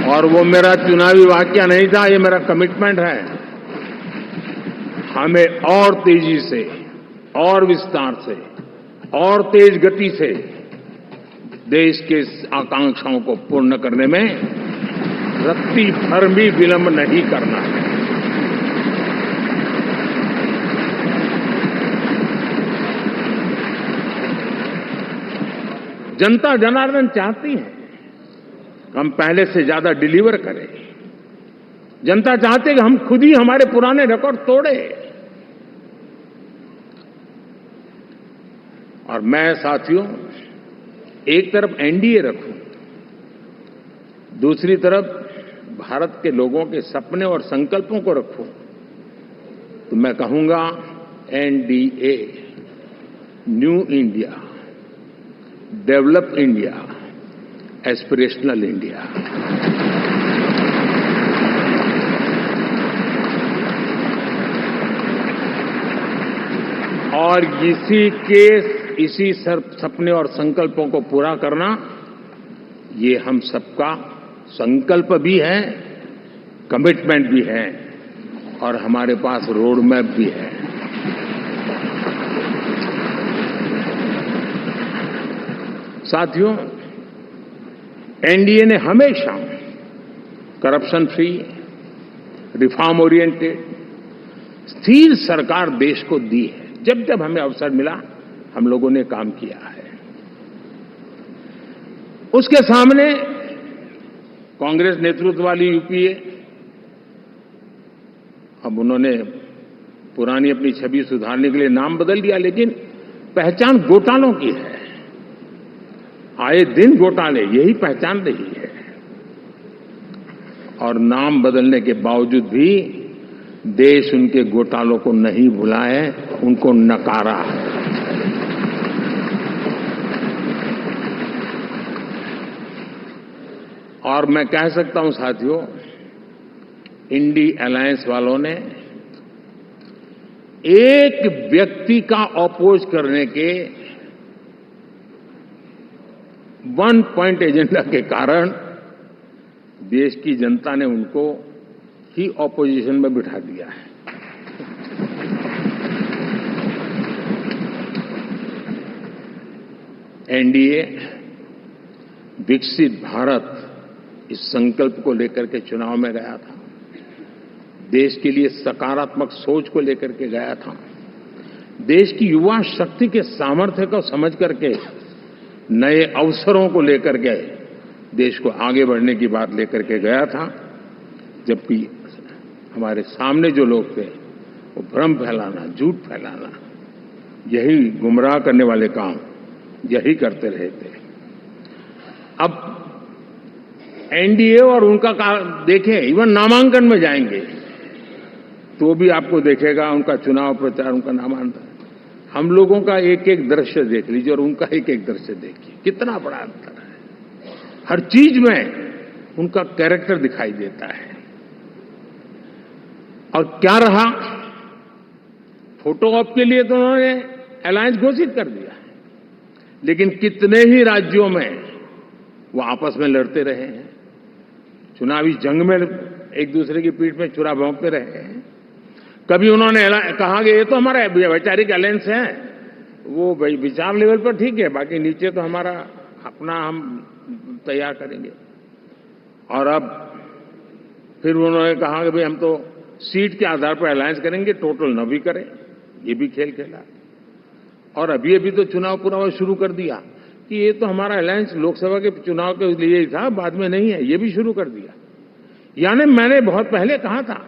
और वो मेरा चुनावी वाक्य नहीं था, ये मेरा कमिटमेंट है। हमें और तेजी से, और विस्तार से, और तेज गति से देश के आकांक्षाओं को पूर्ण करने में रत्ती भर भी विलंब नहीं करना है। जनता जनार्दन चाहती है हम पहले से ज्यादा डिलीवर करें। जनता चाहती है कि हम खुद ही हमारे पुराने रिकॉर्ड तोड़े। और मैं साथियों, एक तरफ एनडीए रखूं, दूसरी तरफ भारत के लोगों के सपने और संकल्पों को रखूं, तो मैं कहूंगा NDA, new India, develop India, aspirational India. और इसी सपने और संकल्पों को पूरा करना, ये हम सबका संकल्प भी है, कमिटमेंट भी है और हमारे पास रोड मैप भी है। साथियों, एनडीए ने हमेशा करप्शन फ्री, रिफॉर्म ओरिएंटेड, स्थिर सरकार देश को दी है। जब जब हमें अवसर मिला हम लोगों ने काम किया है। उसके सामने कांग्रेस नेतृत्व वाली यूपीए, अब उन्होंने पुरानी अपनी छवि सुधारने के लिए नाम बदल दिया, लेकिन पहचान घोटालों की है। आए दिन घोटाले, यही पहचान रही है। और नाम बदलने के बावजूद भी देश उनके घोटालों को नहीं भुलाए, उनको नकारा है। और मैं कह सकता हूं साथियों, इंडी अलायंस वालों ने एक व्यक्ति का अपोज करने के वन पॉइंट एजेंडा के कारण देश की जनता ने उनको ही ऑपोजिशन में बिठा दिया है। एनडीए विकसित भारत, इस संकल्प को लेकर के चुनाव में गया था। देश के लिए सकारात्मक सोच को लेकर के गया था। देश की युवा शक्ति के सामर्थ्य को समझ करके नए अवसरों को लेकर के देश को आगे बढ़ने की बात लेकर के गया था, जबकि हमारे सामने जो लोग थे वो भ्रम फैलाना, झूठ फैलाना, यही गुमराह करने वाले काम यही करते रहे थे। अब एनडीए और उनका देखें, इवन नामांकन में जाएंगे तो भी आपको देखेगा उनका चुनाव प्रचार, उनका नामांकन, हम लोगों का एक एक दृश्य देख लीजिए और उनका एक एक दृश्य देखिए, कितना बड़ा अंतर है। हर चीज में उनका कैरेक्टर दिखाई देता है। और क्या रहा, फोटो ऑप के लिए तो उन्होंने अलायंस घोषित कर दिया, लेकिन कितने ही राज्यों में वो आपस में लड़ते रहे हैं, चुनावी जंग में एक दूसरे की पीठ में छुरा भोंकते रहे हैं। कभी उन्होंने कहा कि ये तो हमारा वैचारिक अलायंस है, वो विचार लेवल पर ठीक है, बाकी नीचे तो हमारा अपना हम तैयार करेंगे। और अब फिर उन्होंने कहा कि भाई हम तो सीट के आधार पर अलायंस करेंगे, टोटल न भी करें, ये भी खेल खेला। और अभी अभी तो चुनाव पूरा शुरू कर दिया कि ये तो हमारा अलायंस लोकसभा के चुनाव के लिए ही था, बाद में नहीं है, ये भी शुरू कर दिया। यानी मैंने बहुत पहले कहा था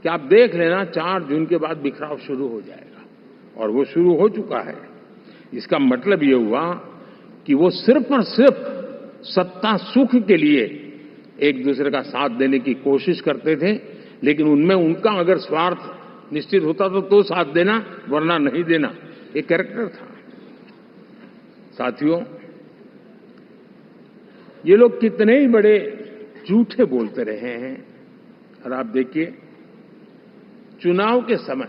कि आप देख लेना 4 जून के बाद बिखराव शुरू हो जाएगा, और वो शुरू हो चुका है। इसका मतलब ये हुआ कि वो सिर्फ और सिर्फ सत्ता सुख के लिए एक दूसरे का साथ देने की कोशिश करते थे, लेकिन उनमें उनका अगर स्वार्थ निश्चित होता तो साथ देना, वरना नहीं देना, ये कैरेक्टर था। साथियों, ये लोग कितने ही बड़े झूठे बोलते रहे हैं। और आप देखिए, चुनाव के समय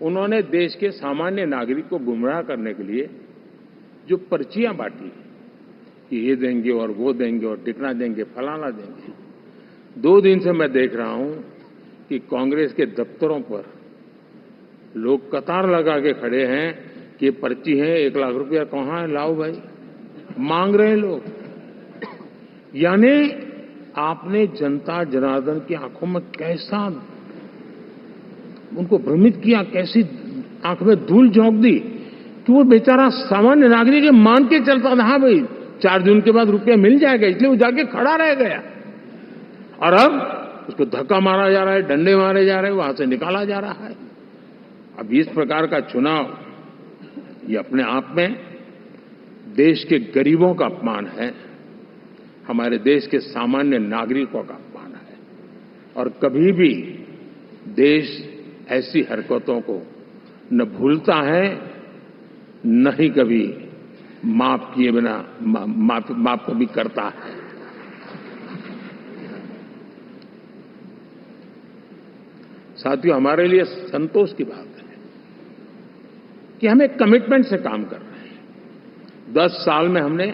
उन्होंने देश के सामान्य नागरिक को गुमराह करने के लिए जो पर्चियां बांटी कि ये देंगे और वो देंगे और टिकना देंगे, फलाना देंगे, 2 दिन से मैं देख रहा हूं कि कांग्रेस के दफ्तरों पर लोग कतार लगा के खड़े हैं कि पर्ची है, 1 लाख रुपया कहां है, लाओ भाई, मांग रहे हैं लोग। यानी आपने जनता जनार्दन की आंखों में कैसा उनको भ्रमित किया, कैसी आंख में धूल झोंक दी कि वो बेचारा सामान्य नागरिक मान के चलता था, हाँ भाई 4 जून के बाद रुपया मिल जाएगा, इसलिए वो जाके खड़ा रह गया। और अब उसको धक्का मारा जा रहा है, डंडे मारे जा रहे हैं, वहां से निकाला जा रहा है। अब इस प्रकार का चुनाव, ये अपने आप में देश के गरीबों का अपमान है, हमारे देश के सामान्य नागरिकों का अपमान है। और कभी भी देश ऐसी हरकतों को न भूलता है, न ही कभी माफ किए बिना माफ कभी करता है। साथियों, हमारे लिए संतोष की बात है कि हम एक कमिटमेंट से काम कर रहे हैं। 10 साल में हमने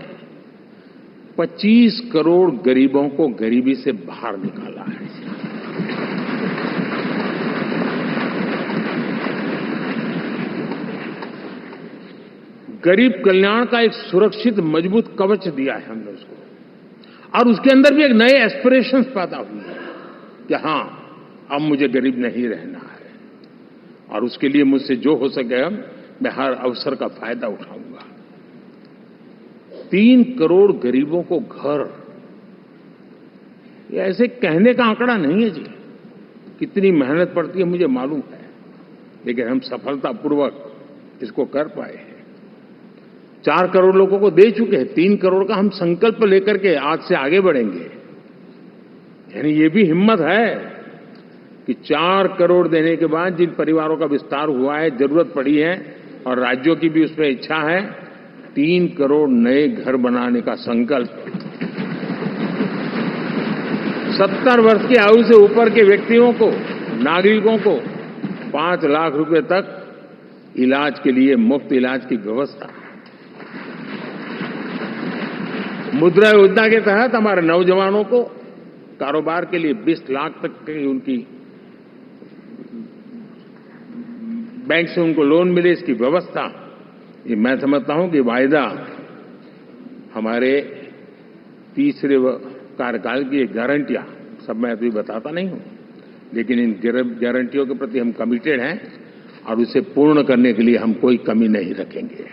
25 करोड़ गरीबों को गरीबी से बाहर निकाला है। गरीब कल्याण का एक सुरक्षित मजबूत कवच दिया है हमने उसको, और उसके अंदर भी एक नए एस्पिरेशंस पैदा हुए हैं कि हां, अब मुझे गरीब नहीं रहना है, और उसके लिए मुझसे जो हो सके मैं हर अवसर का फायदा उठाऊंगा। 3 करोड़ गरीबों को घर, ये ऐसे कहने का आंकड़ा नहीं है जी, कितनी मेहनत पड़ती है मुझे मालूम है, लेकिन हम सफलतापूर्वक इसको कर पाए हैं। 4 करोड़ लोगों को दे चुके हैं, 3 करोड़ का हम संकल्प लेकर के आज से आगे बढ़ेंगे। यानी ये भी हिम्मत है कि 4 करोड़ देने के बाद जिन परिवारों का विस्तार हुआ है, जरूरत पड़ी है, और राज्यों की भी उसमें इच्छा है, 3 करोड़ नए घर बनाने का संकल्प। 70 वर्ष की आयु से ऊपर के व्यक्तियों को, नागरिकों को 5 लाख रुपए तक इलाज के लिए मुफ्त इलाज की व्यवस्था। मुद्रा योजना के तहत हमारे नौजवानों को कारोबार के लिए 20 लाख तक की उनकी बैंक से उनको लोन मिले, इसकी व्यवस्था। ये मैं समझता हूं कि वायदा हमारे तीसरे कार्यकाल की गारंटियां, सब मैं अभी बताता नहीं हूं, लेकिन इन गारंटियों के प्रति हम कमिटेड हैं और उसे पूर्ण करने के लिए हम कोई कमी नहीं रखेंगे।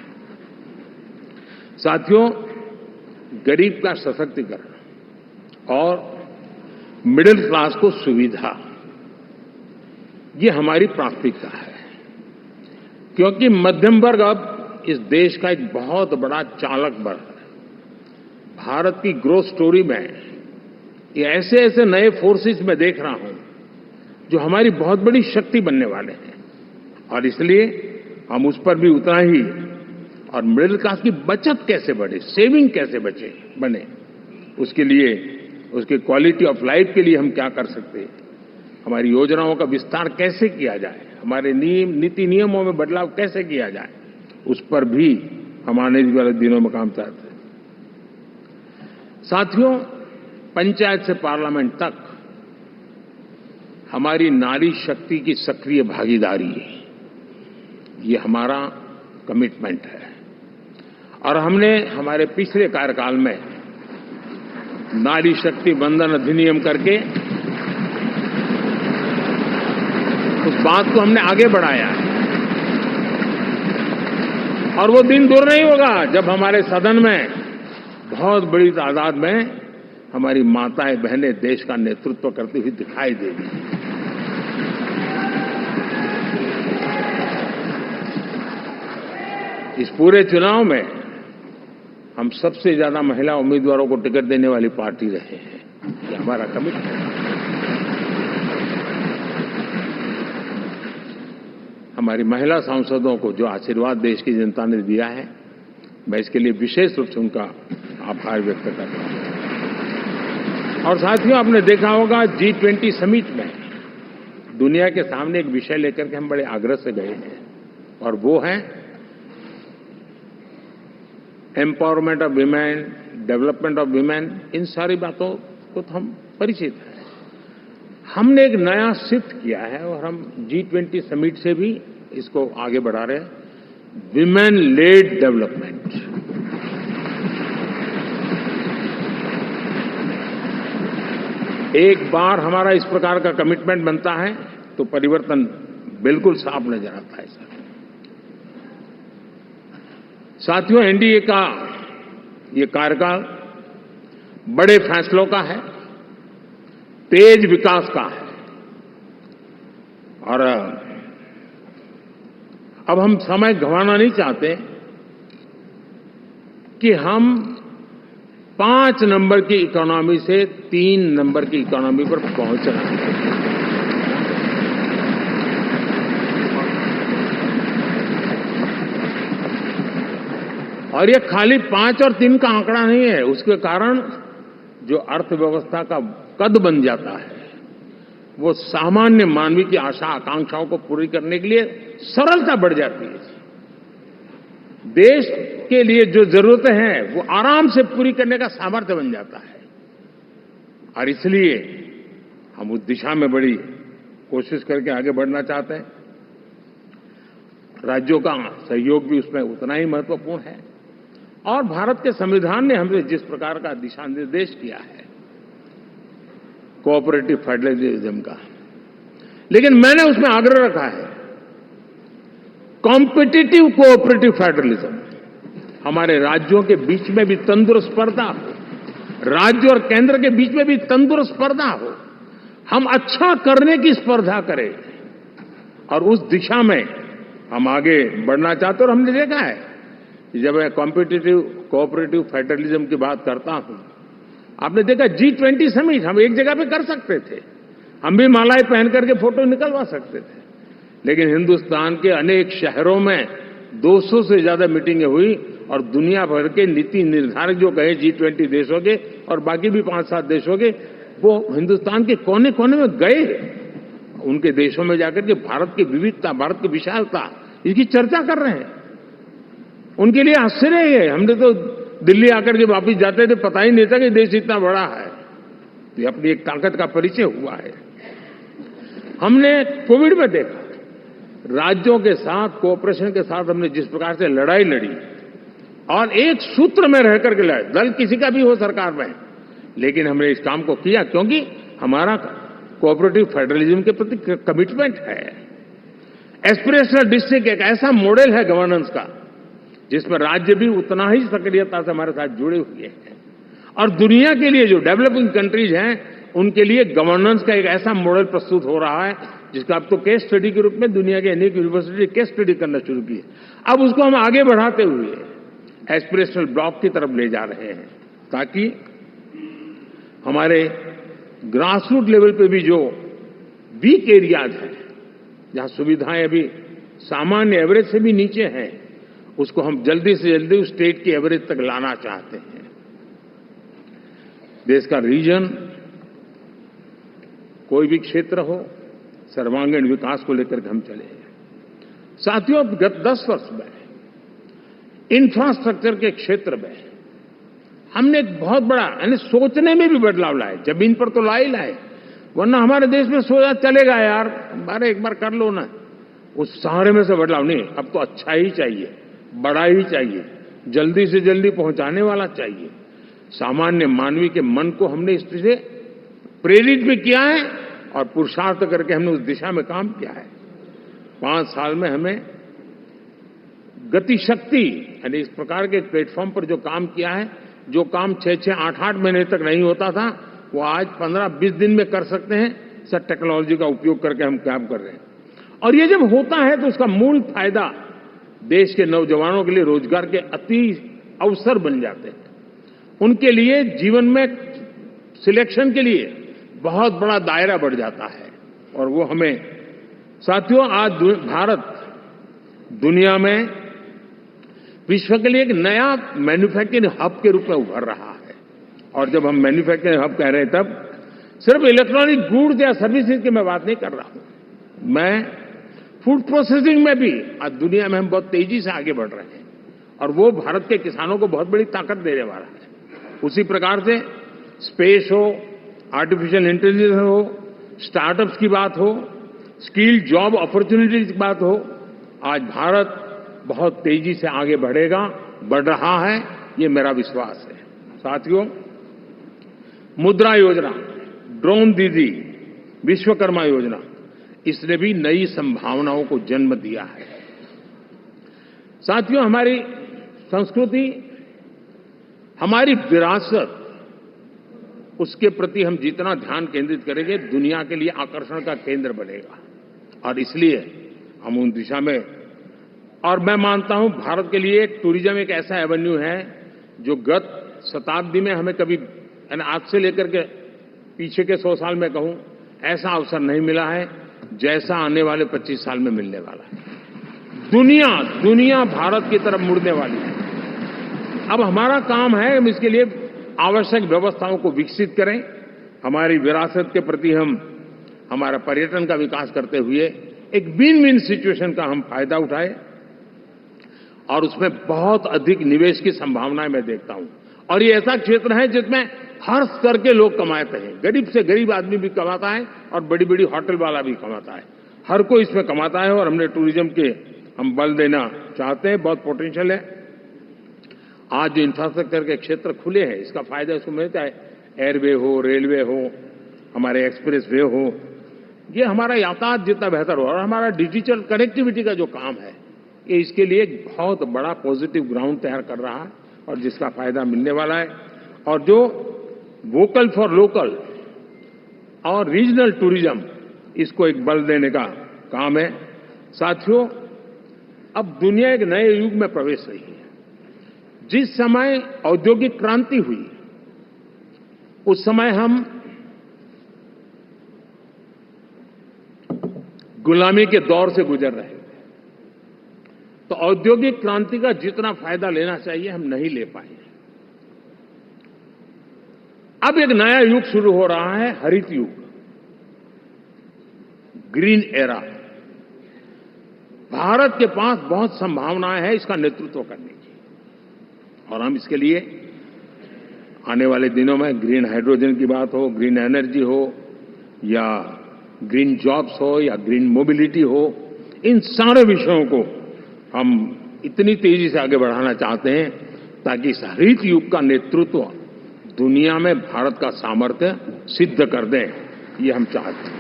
साथियों, गरीब का सशक्तिकरण और मिडिल क्लास को सुविधा, ये हमारी प्राथमिकता है, क्योंकि मध्यम वर्ग अब इस देश का एक बहुत बड़ा चालक बल है। भारत की ग्रोथ स्टोरी में ये ऐसे ऐसे नए फोर्सेस मैं देख रहा हूं जो हमारी बहुत बड़ी शक्ति बनने वाले हैं, और इसलिए हम उस पर भी उतना ही, और मिडिल क्लास की बचत कैसे बढ़े, सेविंग कैसे बने, उसके लिए, उसके क्वालिटी ऑफ लाइफ के लिए हम क्या कर सकते हैं, हमारी योजनाओं का विस्तार कैसे किया जाए, हमारे नीति नियमों में बदलाव कैसे किया जाए, उस पर भी हम आने वाले दिनों में काम चाहते हैं। साथियों, पंचायत से पार्लियामेंट तक हमारी नारी शक्ति की सक्रिय भागीदारी, ये हमारा कमिटमेंट है, और हमने हमारे पिछले कार्यकाल में नारी शक्ति वंदन अधिनियम करके उस बात को हमने आगे बढ़ाया है, और वो दिन दूर नहीं होगा जब हमारे सदन में बहुत बड़ी तादाद में हमारी माताएं बहनें देश का नेतृत्व करती हुई दिखाई देगी। इस पूरे चुनाव में हम सबसे ज्यादा महिला उम्मीदवारों को टिकट देने वाली पार्टी रहे हैं, ये हमारा कमिटमेंट है। हमारी महिला सांसदों को जो आशीर्वाद देश की जनता ने दिया है, मैं इसके लिए विशेष रूप से उनका आभार व्यक्त करता हूं। और साथियों, आपने देखा होगा G20 समिट में दुनिया के सामने एक विषय लेकर के हम बड़े आग्रह से गए हैं, और वो है empowerment of women, development of women. इन सारी बातों को तो हम परिचित हैं। हमने एक नया शिफ्ट किया है, और हम G20 समिट से भी इसको आगे बढ़ा रहे हैं, विमेन लेड डेवलपमेंट। एक बार हमारा इस प्रकार का कमिटमेंट बनता है तो परिवर्तन बिल्कुल साफ नजर आता है। साथियों, एनडीए का ये कार्यकाल बड़े फैसलों का है, तेज विकास का है, और अब हम समय गंवाना नहीं चाहते कि हम 5 नंबर की इकोनॉमी से 3 नंबर की इकोनॉमी पर पहुंच रहे हैं। और ये खाली 5 और 3 का आंकड़ा नहीं है, उसके कारण जो अर्थव्यवस्था का कद बन जाता है, वो सामान्य मानवी की आशा आकांक्षाओं को पूरी करने के लिए सरलता बढ़ जाती है। देश के लिए जो जरूरतें हैं वो आराम से पूरी करने का सामर्थ्य बन जाता है, और इसलिए हम उस दिशा में बड़ी कोशिश करके आगे बढ़ना चाहते हैं। राज्यों का सहयोग भी उसमें उतना ही महत्वपूर्ण है, और भारत के संविधान ने हमें जिस प्रकार का दिशा निर्देश किया है कोऑपरेटिव फेडरलिज्म का, लेकिन मैंने उसमें आग्रह रखा है कॉम्पिटिटिव कोऑपरेटिव फेडरलिज्म। हमारे राज्यों के बीच में भी तंदुरुस्त स्पर्धा हो, राज्य और केंद्र के बीच में भी तंदुरुस्त स्पर्धा हो, हम अच्छा करने की स्पर्धा करें, और उस दिशा में हम आगे बढ़ना चाहते हैं। और हमने देखा है कि जब मैं कॉम्पिटिटिव कोऑपरेटिव फेडरलिज्म की बात करता हूं, आपने देखा G20 समिट हम एक जगह पे कर सकते थे, हम भी मालाएं पहन करके फोटो निकलवा सकते थे, लेकिन हिंदुस्तान के अनेक शहरों में 200 से ज्यादा मीटिंगें हुई, और दुनिया भर के नीति निर्धारक जो कहे G20 देशों के और बाकी भी 5-7 देशों के, वो हिंदुस्तान के कोने कोने में गए, उनके देशों में जाकर के भारत की विविधता, भारत की विशालता, इसकी चर्चा कर रहे हैं। उनके लिए आश्चर्य है, हमने तो दिल्ली आकर के वापिस जाते थे, पता ही नहीं था कि देश इतना बड़ा है। तो ये अपनी एक ताकत का परिचय हुआ है। हमने कोविड में देखा, राज्यों के साथ, कोऑपरेशन के साथ हमने जिस प्रकार से लड़ाई लड़ी, और एक सूत्र में रह करके लड़े, दल किसी का भी हो सरकार में, लेकिन हमने इस काम को किया क्योंकि हमारा कोऑपरेटिव फेडरलिज्म के प्रति कमिटमेंट है। एस्पिरेशनल डिस्ट्रिक्ट एक ऐसा मॉडल है गवर्नेंस का जिसमें राज्य भी उतना ही सक्रियता से हमारे साथ जुड़े हुए हैं। और दुनिया के लिए जो डेवलपिंग कंट्रीज हैं, उनके लिए गवर्नेंस का एक ऐसा मॉडल प्रस्तुत हो रहा है जिसका अब तो केस स्टडी के रूप में दुनिया के अनेक यूनिवर्सिटी केस स्टडी करना शुरू की है। अब उसको हम आगे बढ़ाते हुए एस्पिरेशनल ब्लॉक की तरफ ले जा रहे हैं, ताकि हमारे ग्रास रूट लेवल पे भी जो वीक एरियाज हैं, जहां सुविधाएं अभी सामान्य एवरेज से भी नीचे हैं, उसको हम जल्दी से जल्दी उस स्टेट की एवरेज तक लाना चाहते हैं। देश का रीजन, कोई भी क्षेत्र हो, सर्वांगीण विकास को लेकर के हम चले हैं। साथियों, गत 10 वर्ष में इंफ्रास्ट्रक्चर के क्षेत्र में हमने एक बहुत बड़ा, यानी सोचने में भी बदलाव लाए। जमीन पर तो लाए, वरना हमारे देश में सोचा चलेगा यार, अरे एक बार कर लो ना, उस सहारे में से बदलाव नहीं। अब तो अच्छा ही चाहिए, बड़ा ही चाहिए, जल्दी से जल्दी पहुंचाने वाला चाहिए। सामान्य मानवी के मन को हमने इस तरह से प्रेरित भी किया है और पुरुषार्थ करके हमने उस दिशा में काम किया है। 5 साल में हमें गति शक्ति, यानी इस प्रकार के प्लेटफॉर्म पर जो काम किया है, जो काम 6-6, 8-8 महीने तक नहीं होता था, वो आज 15-20 दिन में कर सकते हैं। सर, टेक्नोलॉजी का उपयोग करके हम काम कर रहे हैं। और ये जब होता है तो उसका मूल फायदा देश के नौजवानों के लिए रोजगार के अति अवसर बन जाते हैं। उनके लिए जीवन में सिलेक्शन के लिए बहुत बड़ा दायरा बढ़ जाता है। और वो हमें, साथियों, आज भारत दुनिया में विश्व के लिए एक नया मैन्युफैक्चरिंग हब के रूप में उभर रहा है। और जब हम मैन्युफैक्चरिंग हब कह रहे हैं, तब सिर्फ इलेक्ट्रॉनिक गुड्स या सर्विसेज की मैं बात नहीं कर रहा हूं। मैं फूड प्रोसेसिंग में भी आज दुनिया में हम बहुत तेजी से आगे बढ़ रहे हैं, और वो भारत के किसानों को बहुत बड़ी ताकत देने वाला है। उसी प्रकार से स्पेस हो, आर्टिफिशियल इंटेलिजेंस हो, स्टार्टअप्स की बात हो, स्किल जॉब अपॉर्चुनिटीज की बात हो, आज भारत बहुत तेजी से आगे बढ़ रहा है, ये मेरा विश्वास है। साथियों, मुद्रा योजना, ड्रोन दीदी, विश्वकर्मा योजना, इसने भी नई संभावनाओं को जन्म दिया है। साथियों, हमारी संस्कृति, हमारी विरासत, उसके प्रति हम जितना ध्यान केंद्रित करेंगे, दुनिया के लिए आकर्षण का केंद्र बनेगा। और इसलिए हम उन दिशा में, और मैं मानता हूं भारत के लिए टूरिज्म एक ऐसा एवेन्यू है जो गत शताब्दी में हमें कभी, आज से लेकर के पीछे के 100 साल में कहूं, ऐसा अवसर नहीं मिला है जैसा आने वाले 25 साल में मिलने वाला है। दुनिया भारत की तरफ मुड़ने वाली है। अब हमारा काम है हम इसके लिए आवश्यक व्यवस्थाओं को विकसित करें। हमारी विरासत के प्रति हम हमारा पर्यटन का विकास करते हुए एक विन विन सिचुएशन का हम फायदा उठाएं, और उसमें बहुत अधिक निवेश की संभावनाएं मैं देखता हूं। और ये ऐसा क्षेत्र है जिसमें हर स्तर के लोग कमाते हैं। गरीब से गरीब आदमी भी कमाता है और बड़ी बड़ी होटल वाला भी कमाता है। हर कोई इसमें कमाता है, और हमने टूरिज्म के हम बल देना चाहते हैं। बहुत पोटेंशियल है। आज जो इंफ्रास्ट्रक्चर के क्षेत्र खुले हैं, इसका फायदा इसको मिलता है। एयरवे हो, रेलवे हो, हमारे एक्सप्रेस वे हो, ये हमारा यातायात जितना बेहतर हो, और हमारा डिजिटल कनेक्टिविटी का जो काम है, ये इसके लिए एक बहुत बड़ा पॉजिटिव ग्राउंड तैयार कर रहा है, और जिसका फायदा मिलने वाला है। और जो वोकल फॉर लोकल और रीजनल टूरिज्म, इसको एक बल देने का काम है। साथियों, अब दुनिया एक नए युग में प्रवेश रही है। जिस समय औद्योगिक क्रांति हुई, उस समय हम गुलामी के दौर से गुजर रहे थे। तो औद्योगिक क्रांति का जितना फायदा लेना चाहिए, हम नहीं ले पाए। अब एक नया युग शुरू हो रहा है, हरित युग, ग्रीन एरा। भारत के पास बहुत संभावनाएं हैं इसका नेतृत्व करने की, और हम इसके लिए आने वाले दिनों में ग्रीन हाइड्रोजन की बात हो, ग्रीन एनर्जी हो, या ग्रीन जॉब्स हो, या ग्रीन मोबिलिटी हो, इन सारे विषयों को हम इतनी तेजी से आगे बढ़ाना चाहते हैं ताकि इस हरित युग का नेतृत्व दुनिया में भारत का सामर्थ्य सिद्ध कर दें, ये हम चाहते हैं।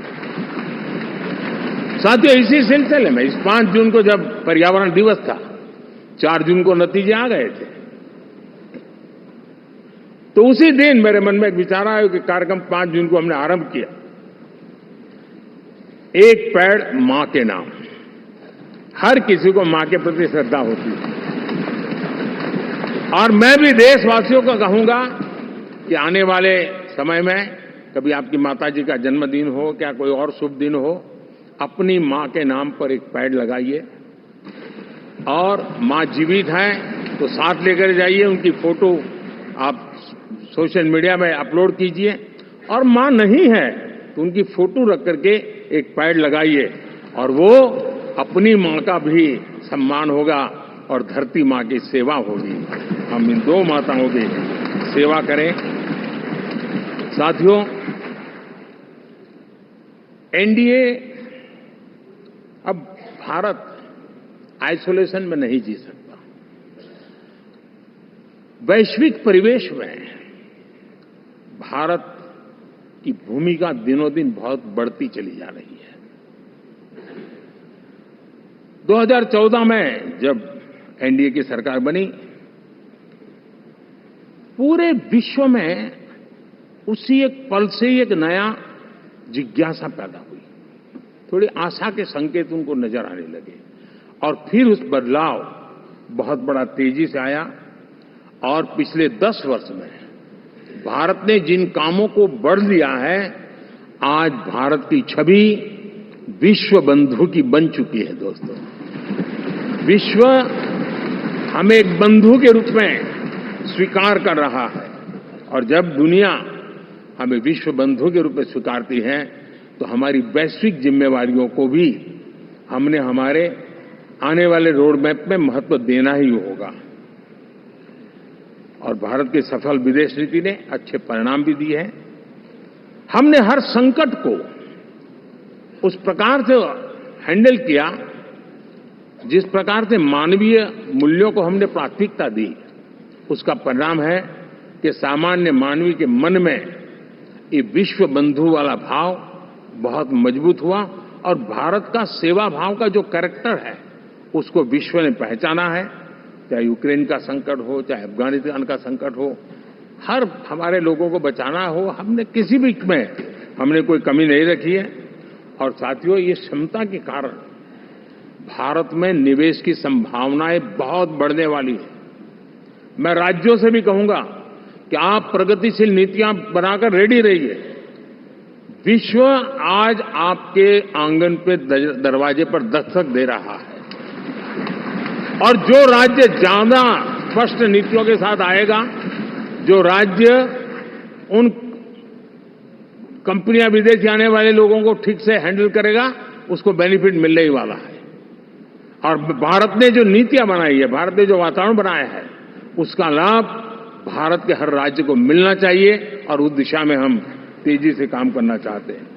साथियों, इसी सिलसिले में इस 5 जून को जब पर्यावरण दिवस था, 4 जून को नतीजे आ गए थे। तो उसी दिन मेरे मन में एक विचार आया कि कार्यक्रम 5 जून को हमने आरंभ किया, एक पेड़ मां के नाम। हर किसी को मां के प्रति श्रद्धा होती है, और मैं भी देशवासियों को कहूंगा कि आने वाले समय में कभी आपकी माताजी का जन्मदिन हो, क्या कोई और शुभ दिन हो, अपनी मां के नाम पर एक पेड़ लगाइए, और मां जीवित हैं तो साथ लेकर जाइए, उनकी फोटो आप सोशल मीडिया में अपलोड कीजिए, और मां नहीं है तो उनकी फोटो रख करके एक पेड़ लगाइए, और वो अपनी मां का भी सम्मान होगा और धरती मां की सेवा होगी। हम इन 2 माताओं की सेवा करें। साथियों, एनडीए, अब भारत आइसोलेशन में नहीं जी सकता। वैश्विक परिवेश में भारत की भूमिका दिनों दिन बहुत बढ़ती चली जा रही है। 2014 में जब एनडीए की सरकार बनी, पूरे विश्व में उसी एक पल से एक नया जिज्ञासा पैदा हुई, थोड़ी आशा के संकेत उनको नजर आने लगे, और फिर उस बदलाव बहुत बड़ा तेजी से आया। और पिछले 10 वर्ष में भारत ने जिन कामों को बढ़ लिया है, आज भारत की छवि विश्व बंधु की बन चुकी है। दोस्तों, विश्व हमें एक बंधु के रूप में स्वीकार कर रहा है, और जब दुनिया हमें विश्व बंधु के रूप में स्वीकारती है तो हमारी वैश्विक जिम्मेवारियों को भी हमने हमारे आने वाले रोड मैप में महत्व देना ही होगा। और भारत की सफल विदेश नीति ने अच्छे परिणाम भी दिए हैं। हमने हर संकट को उस प्रकार से हैंडल किया जिस प्रकार से मानवीय मूल्यों को हमने प्राथमिकता दी। उसका परिणाम है कि सामान्य मानवी के मन में ये विश्व बंधु वाला भाव बहुत मजबूत हुआ, और भारत का सेवा भाव का जो कैरेक्टर है उसको विश्व ने पहचाना है। चाहे यूक्रेन का संकट हो, चाहे अफगानिस्तान का संकट हो, हर हमारे लोगों को बचाना हो, हमने किसी भी में हमने कोई कमी नहीं रखी है। और साथियों, ये क्षमता के कारण भारत में निवेश की संभावनाएं बहुत बढ़ने वाली है। मैं राज्यों से भी कहूंगा कि आप प्रगतिशील नीतियां बनाकर रेडी रहिए। विश्व आज आपके आंगन पे दरवाजे पर दस्तक दे रहा है, और जो राज्य ज्यादा स्पष्ट नीतियों के साथ आएगा, जो राज्य उन कंपनियां विदेशी आने वाले लोगों को ठीक से हैंडल करेगा, उसको बेनिफिट मिलने ही वाला है। और भारत ने जो नीतियां बनाई है, भारत ने जो वातावरण बनाया है, उसका लाभ भारत के हर राज्य को मिलना चाहिए, और उस दिशा में हम तेजी से काम करना चाहते हैं।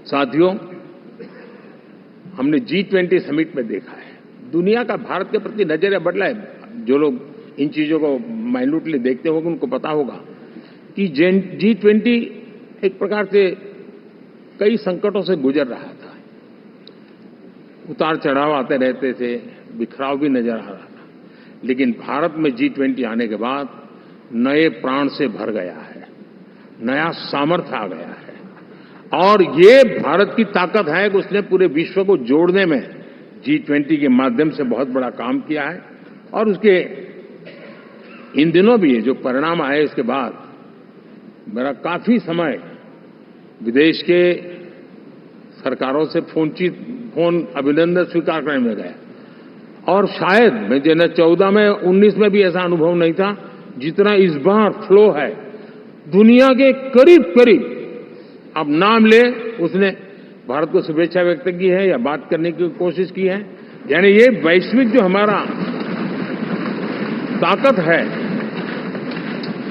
साथियों, हमने G20 समिट में देखा है, दुनिया का भारत के प्रति नजरिया बदला है। जो लोग इन चीजों को माइन्यूटली देखते होंगे उनको पता होगा कि G20 एक प्रकार से कई संकटों से गुजर रहा था। उतार चढ़ाव आते रहते थे, बिखराव भी नजर आ रहा था, लेकिन भारत में G20 आने के बाद नए प्राण से भर गया है, नया सामर्थ्य आ गया है। और ये भारत की ताकत है कि उसने पूरे विश्व को जोड़ने में G20 के माध्यम से बहुत बड़ा काम किया है। और उसके इन दिनों भी जो परिणाम आए, इसके बाद मेरा काफी समय विदेश के सरकारों से फोन अभिनंदन स्वीकार करने में गया, और शायद मैं 14 में 19 में भी ऐसा अनुभव नहीं था जितना इस बार फ्लो है। दुनिया के करीब करीब, अब नाम ले, उसने भारत को शुभेच्छा व्यक्त की है या बात करने की कोशिश की है। यानी ये वैश्विक जो हमारा ताकत है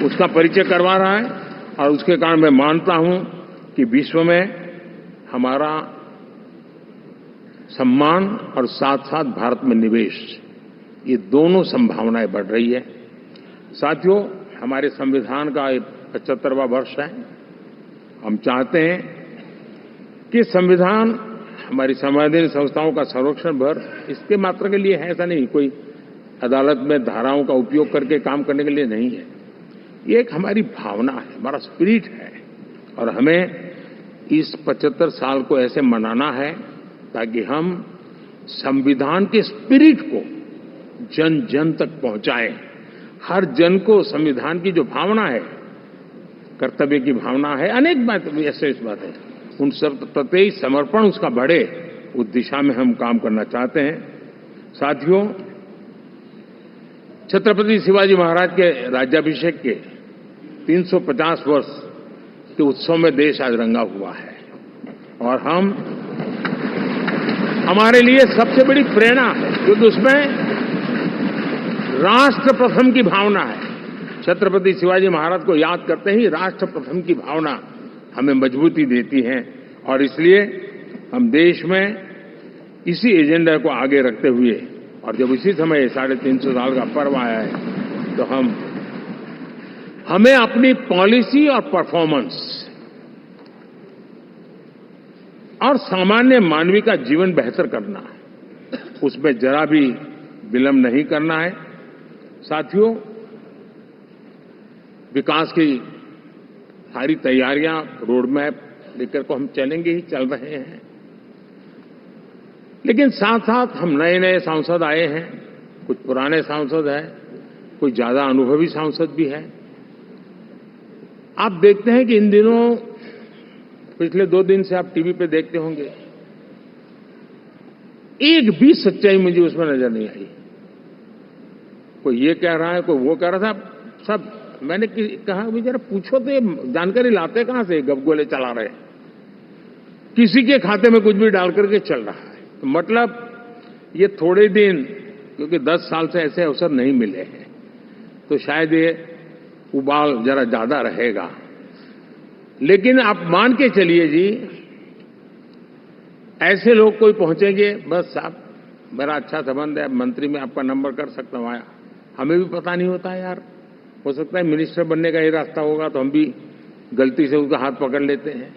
उसका परिचय करवा रहा है, और उसके कारण मैं मानता हूं कि विश्व में हमारा सम्मान और साथ साथ भारत में निवेश, ये दोनों संभावनाएं बढ़ रही है। साथियों, हमारे संविधान का 75वां वर्ष है। हम चाहते हैं कि संविधान हमारी संवैधानिक संस्थाओं का संरक्षण भर इसके मात्र के लिए है, ऐसा नहीं। कोई अदालत में धाराओं का उपयोग करके काम करने के लिए नहीं है। ये एक हमारी भावना है, हमारा स्पिरिट है और हमें इस 75 साल को ऐसे मनाना है ताकि हम संविधान के स्पिरिट को जन जन तक पहुंचाएं। हर जन को संविधान की जो भावना है, कर्तव्य की भावना है, अनेक बात ऐसे इस बात है, उन सब प्रति समर्पण उसका बढ़े, उस दिशा में हम काम करना चाहते हैं। साथियों, छत्रपति शिवाजी महाराज के राज्याभिषेक के 350 वर्ष के उत्सव में देश आज रंगा हुआ है और हमारे लिए सबसे बड़ी प्रेरणा है क्योंकि उसमें राष्ट्र प्रथम की भावना है। छत्रपति शिवाजी महाराज को याद करते ही राष्ट्र प्रथम की भावना हमें मजबूती देती है और इसलिए हम देश में इसी एजेंडा को आगे रखते हुए और जब इसी समय 350 साल का पर्व आया है तो हमें अपनी पॉलिसी और परफॉर्मेंस और सामान्य मानवीय का जीवन बेहतर करना है, उसमें जरा भी विलंब नहीं करना है। साथियों, विकास की सारी तैयारियां, रोड मैप लेकर को हम चलेंगे ही, चल रहे हैं, लेकिन साथ साथ हम नए नए सांसद आए हैं, कुछ पुराने सांसद हैं, कुछ ज्यादा अनुभवी सांसद भी हैं। आप देखते हैं कि इन दिनों पिछले 2 दिन से आप टीवी पे देखते होंगे, एक भी सच्चाई मुझे उसमें नजर नहीं आई। कोई ये कह रहा है, कोई वो कह रहा था, सब मैंने कहा भी जरा पूछो तो ये जानकारी लाते कहां से, गपगोले चला रहे, किसी के खाते में कुछ भी डाल करके चल रहा है। तो मतलब ये थोड़े दिन, क्योंकि 10 साल से ऐसे अवसर नहीं मिले हैं, तो शायद ये उबाल जरा ज्यादा रहेगा। लेकिन आप मान के चलिए जी, ऐसे लोग कोई पहुंचेंगे, बस साहब मेरा अच्छा संबंध है, मंत्री में आपका नंबर कर सकता हूं, आया, हमें भी पता नहीं होता है यार, हो सकता है मिनिस्टर बनने का ही रास्ता होगा तो हम भी गलती से उसका हाथ पकड़ लेते हैं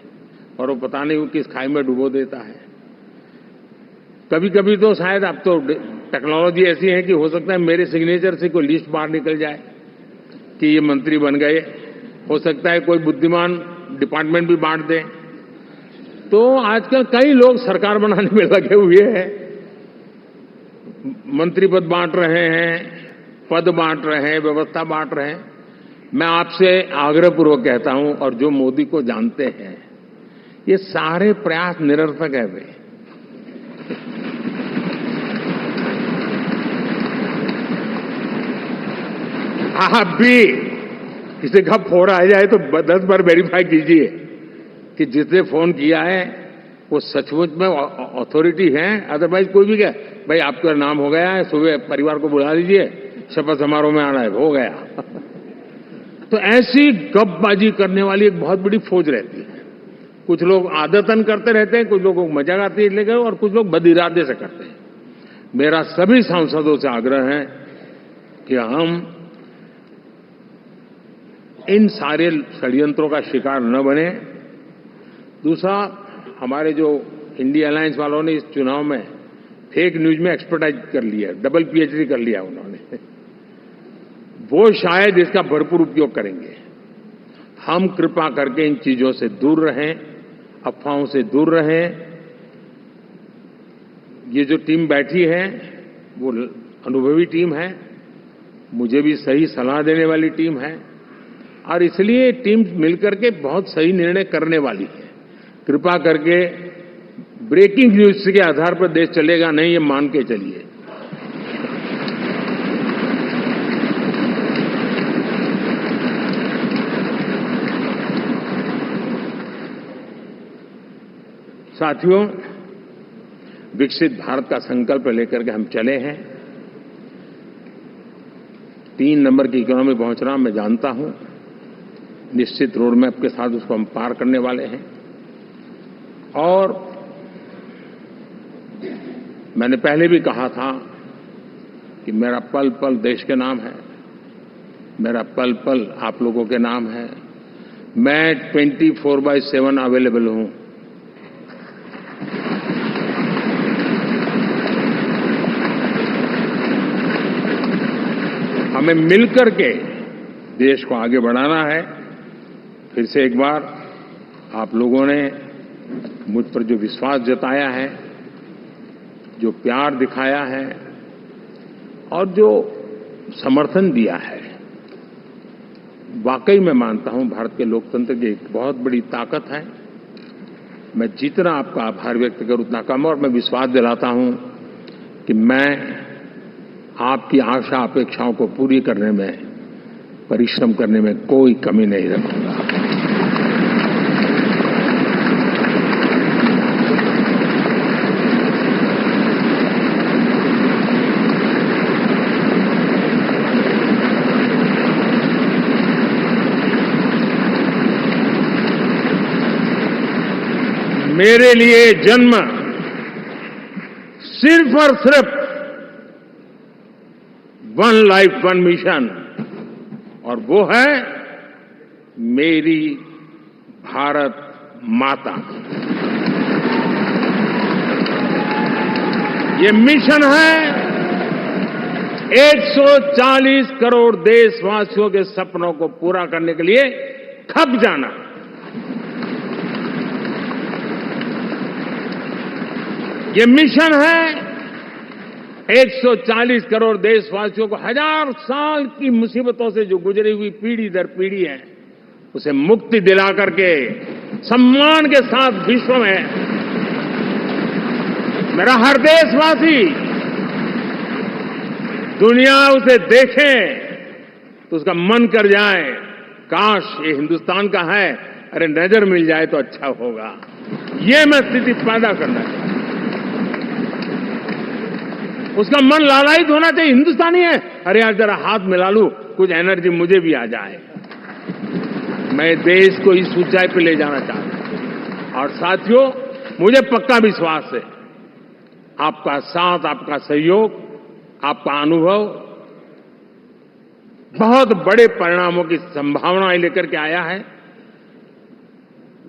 और वो पता नहीं वो किस खाई में डुबो देता है। कभी कभी तो शायद अब तो टेक्नोलॉजी ऐसी है कि हो सकता है मेरे सिग्नेचर से कोई लिस्ट बाहर निकल जाए कि ये मंत्री बन गए, हो सकता है कोई बुद्धिमान डिपार्टमेंट भी बांट दे। तो आजकल कई लोग सरकार बनाने में लगे हुए हैं, मंत्री पद बांट रहे हैं, पद बांट रहे हैं, व्यवस्था बांट रहे हैं। मैं आपसे आग्रहपूर्वक कहता हूं, और जो मोदी को जानते हैं, ये सारे प्रयास निरर्थक है। वे आप भी किसी का फोन आ जाए तो 10 बार वेरीफाई कीजिए कि जिसने फोन किया है वो सचमुच में अथॉरिटी है। अदरवाइज कोई भी कहे भाई आपका नाम हो गया है, सुबह परिवार को बुला लीजिए, शपथ समारोह में आना है, हो गया। तो ऐसी गपबाजी करने वाली एक बहुत बड़ी फौज रहती है। कुछ लोग आदतन करते रहते हैं, कुछ लोगों को मजाक आती है लेकर, और कुछ लोग बदइरादे से करते हैं। मेरा सभी सांसदों से आग्रह है कि हम इन सारे षड्यंत्रों का शिकार न बने। दूसरा, हमारे जो इंडिया अलायंस वालों ने इस चुनाव में फेक न्यूज में एक्सपर्टाइज कर लिया, डबल पीएचडी कर लिया उन्होंने, वो शायद इसका भरपूर उपयोग करेंगे। हम कृपा करके इन चीजों से दूर रहें, अफवाहों से दूर रहें। ये जो टीम बैठी है वो अनुभवी टीम है, मुझे भी सही सलाह देने वाली टीम है, और इसलिए टीम मिलकर के बहुत सही निर्णय करने वाली है। कृपा करके ब्रेकिंग न्यूज के आधार पर देश चलेगा नहीं, ये मान के चलिए। साथियों, विकसित भारत का संकल्प लेकर के हम चले हैं। 3 नंबर की इकोनॉमी पहुंचना मैं जानता हूं, निश्चित रोड मैप के साथ उसको हम पार करने वाले हैं। और मैंने पहले भी कहा था कि मेरा पल पल देश के नाम है, मेरा पल पल आप लोगों के नाम है। मैं 24/7 अवेलेबल हूं। हमें मिलकर के देश को आगे बढ़ाना है। फिर से एक बार आप लोगों ने मुझ पर जो विश्वास जताया है, जो प्यार दिखाया है और जो समर्थन दिया है, वाकई मैं मानता हूं भारत के लोकतंत्र की एक बहुत बड़ी ताकत है। मैं जितना आपका आभार व्यक्त करूं उतना कम, और मैं विश्वास दिलाता हूं कि मैं आपकी आशा अपेक्षाओं को पूरी करने में, परिश्रम करने में कोई कमी नहीं रखूंगा। मेरे लिए जन्म सिर्फ और सिर्फ वन लाइफ वन मिशन, और वो है मेरी भारत माता। ये मिशन है 140 करोड़ देशवासियों के सपनों को पूरा करने के लिए खप जाना। ये मिशन है 140 करोड़ देशवासियों को हजार साल की मुसीबतों से जो गुजरी हुई पीढ़ी दर पीढ़ी है, उसे मुक्ति दिला करके सम्मान के साथ विश्व में मेरा हर देशवासी दुनिया उसे देखे तो उसका मन कर जाए, काश ये हिंदुस्तान का है, अरे नजर मिल जाए तो अच्छा होगा। ये मैं स्थिति पैदा करना है। उसका मन लालायित होना चाहिए, हिंदुस्तानी है, अरे यार जरा हाथ मिला लूं, कुछ एनर्जी मुझे भी आ जाए। मैं देश को इस ऊंचाई पे ले जाना चाहता हूं। और साथियों, मुझे पक्का विश्वास है आपका साथ, आपका सहयोग, आपका अनुभव बहुत बड़े परिणामों की संभावनाएं लेकर के आया है।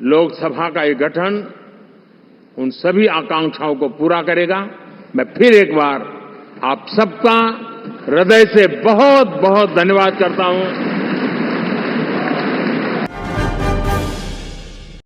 लोकसभा का ये गठन उन सभी आकांक्षाओं को पूरा करेगा। मैं फिर एक बार आप सबका हृदय से बहुत बहुत धन्यवाद करता हूं।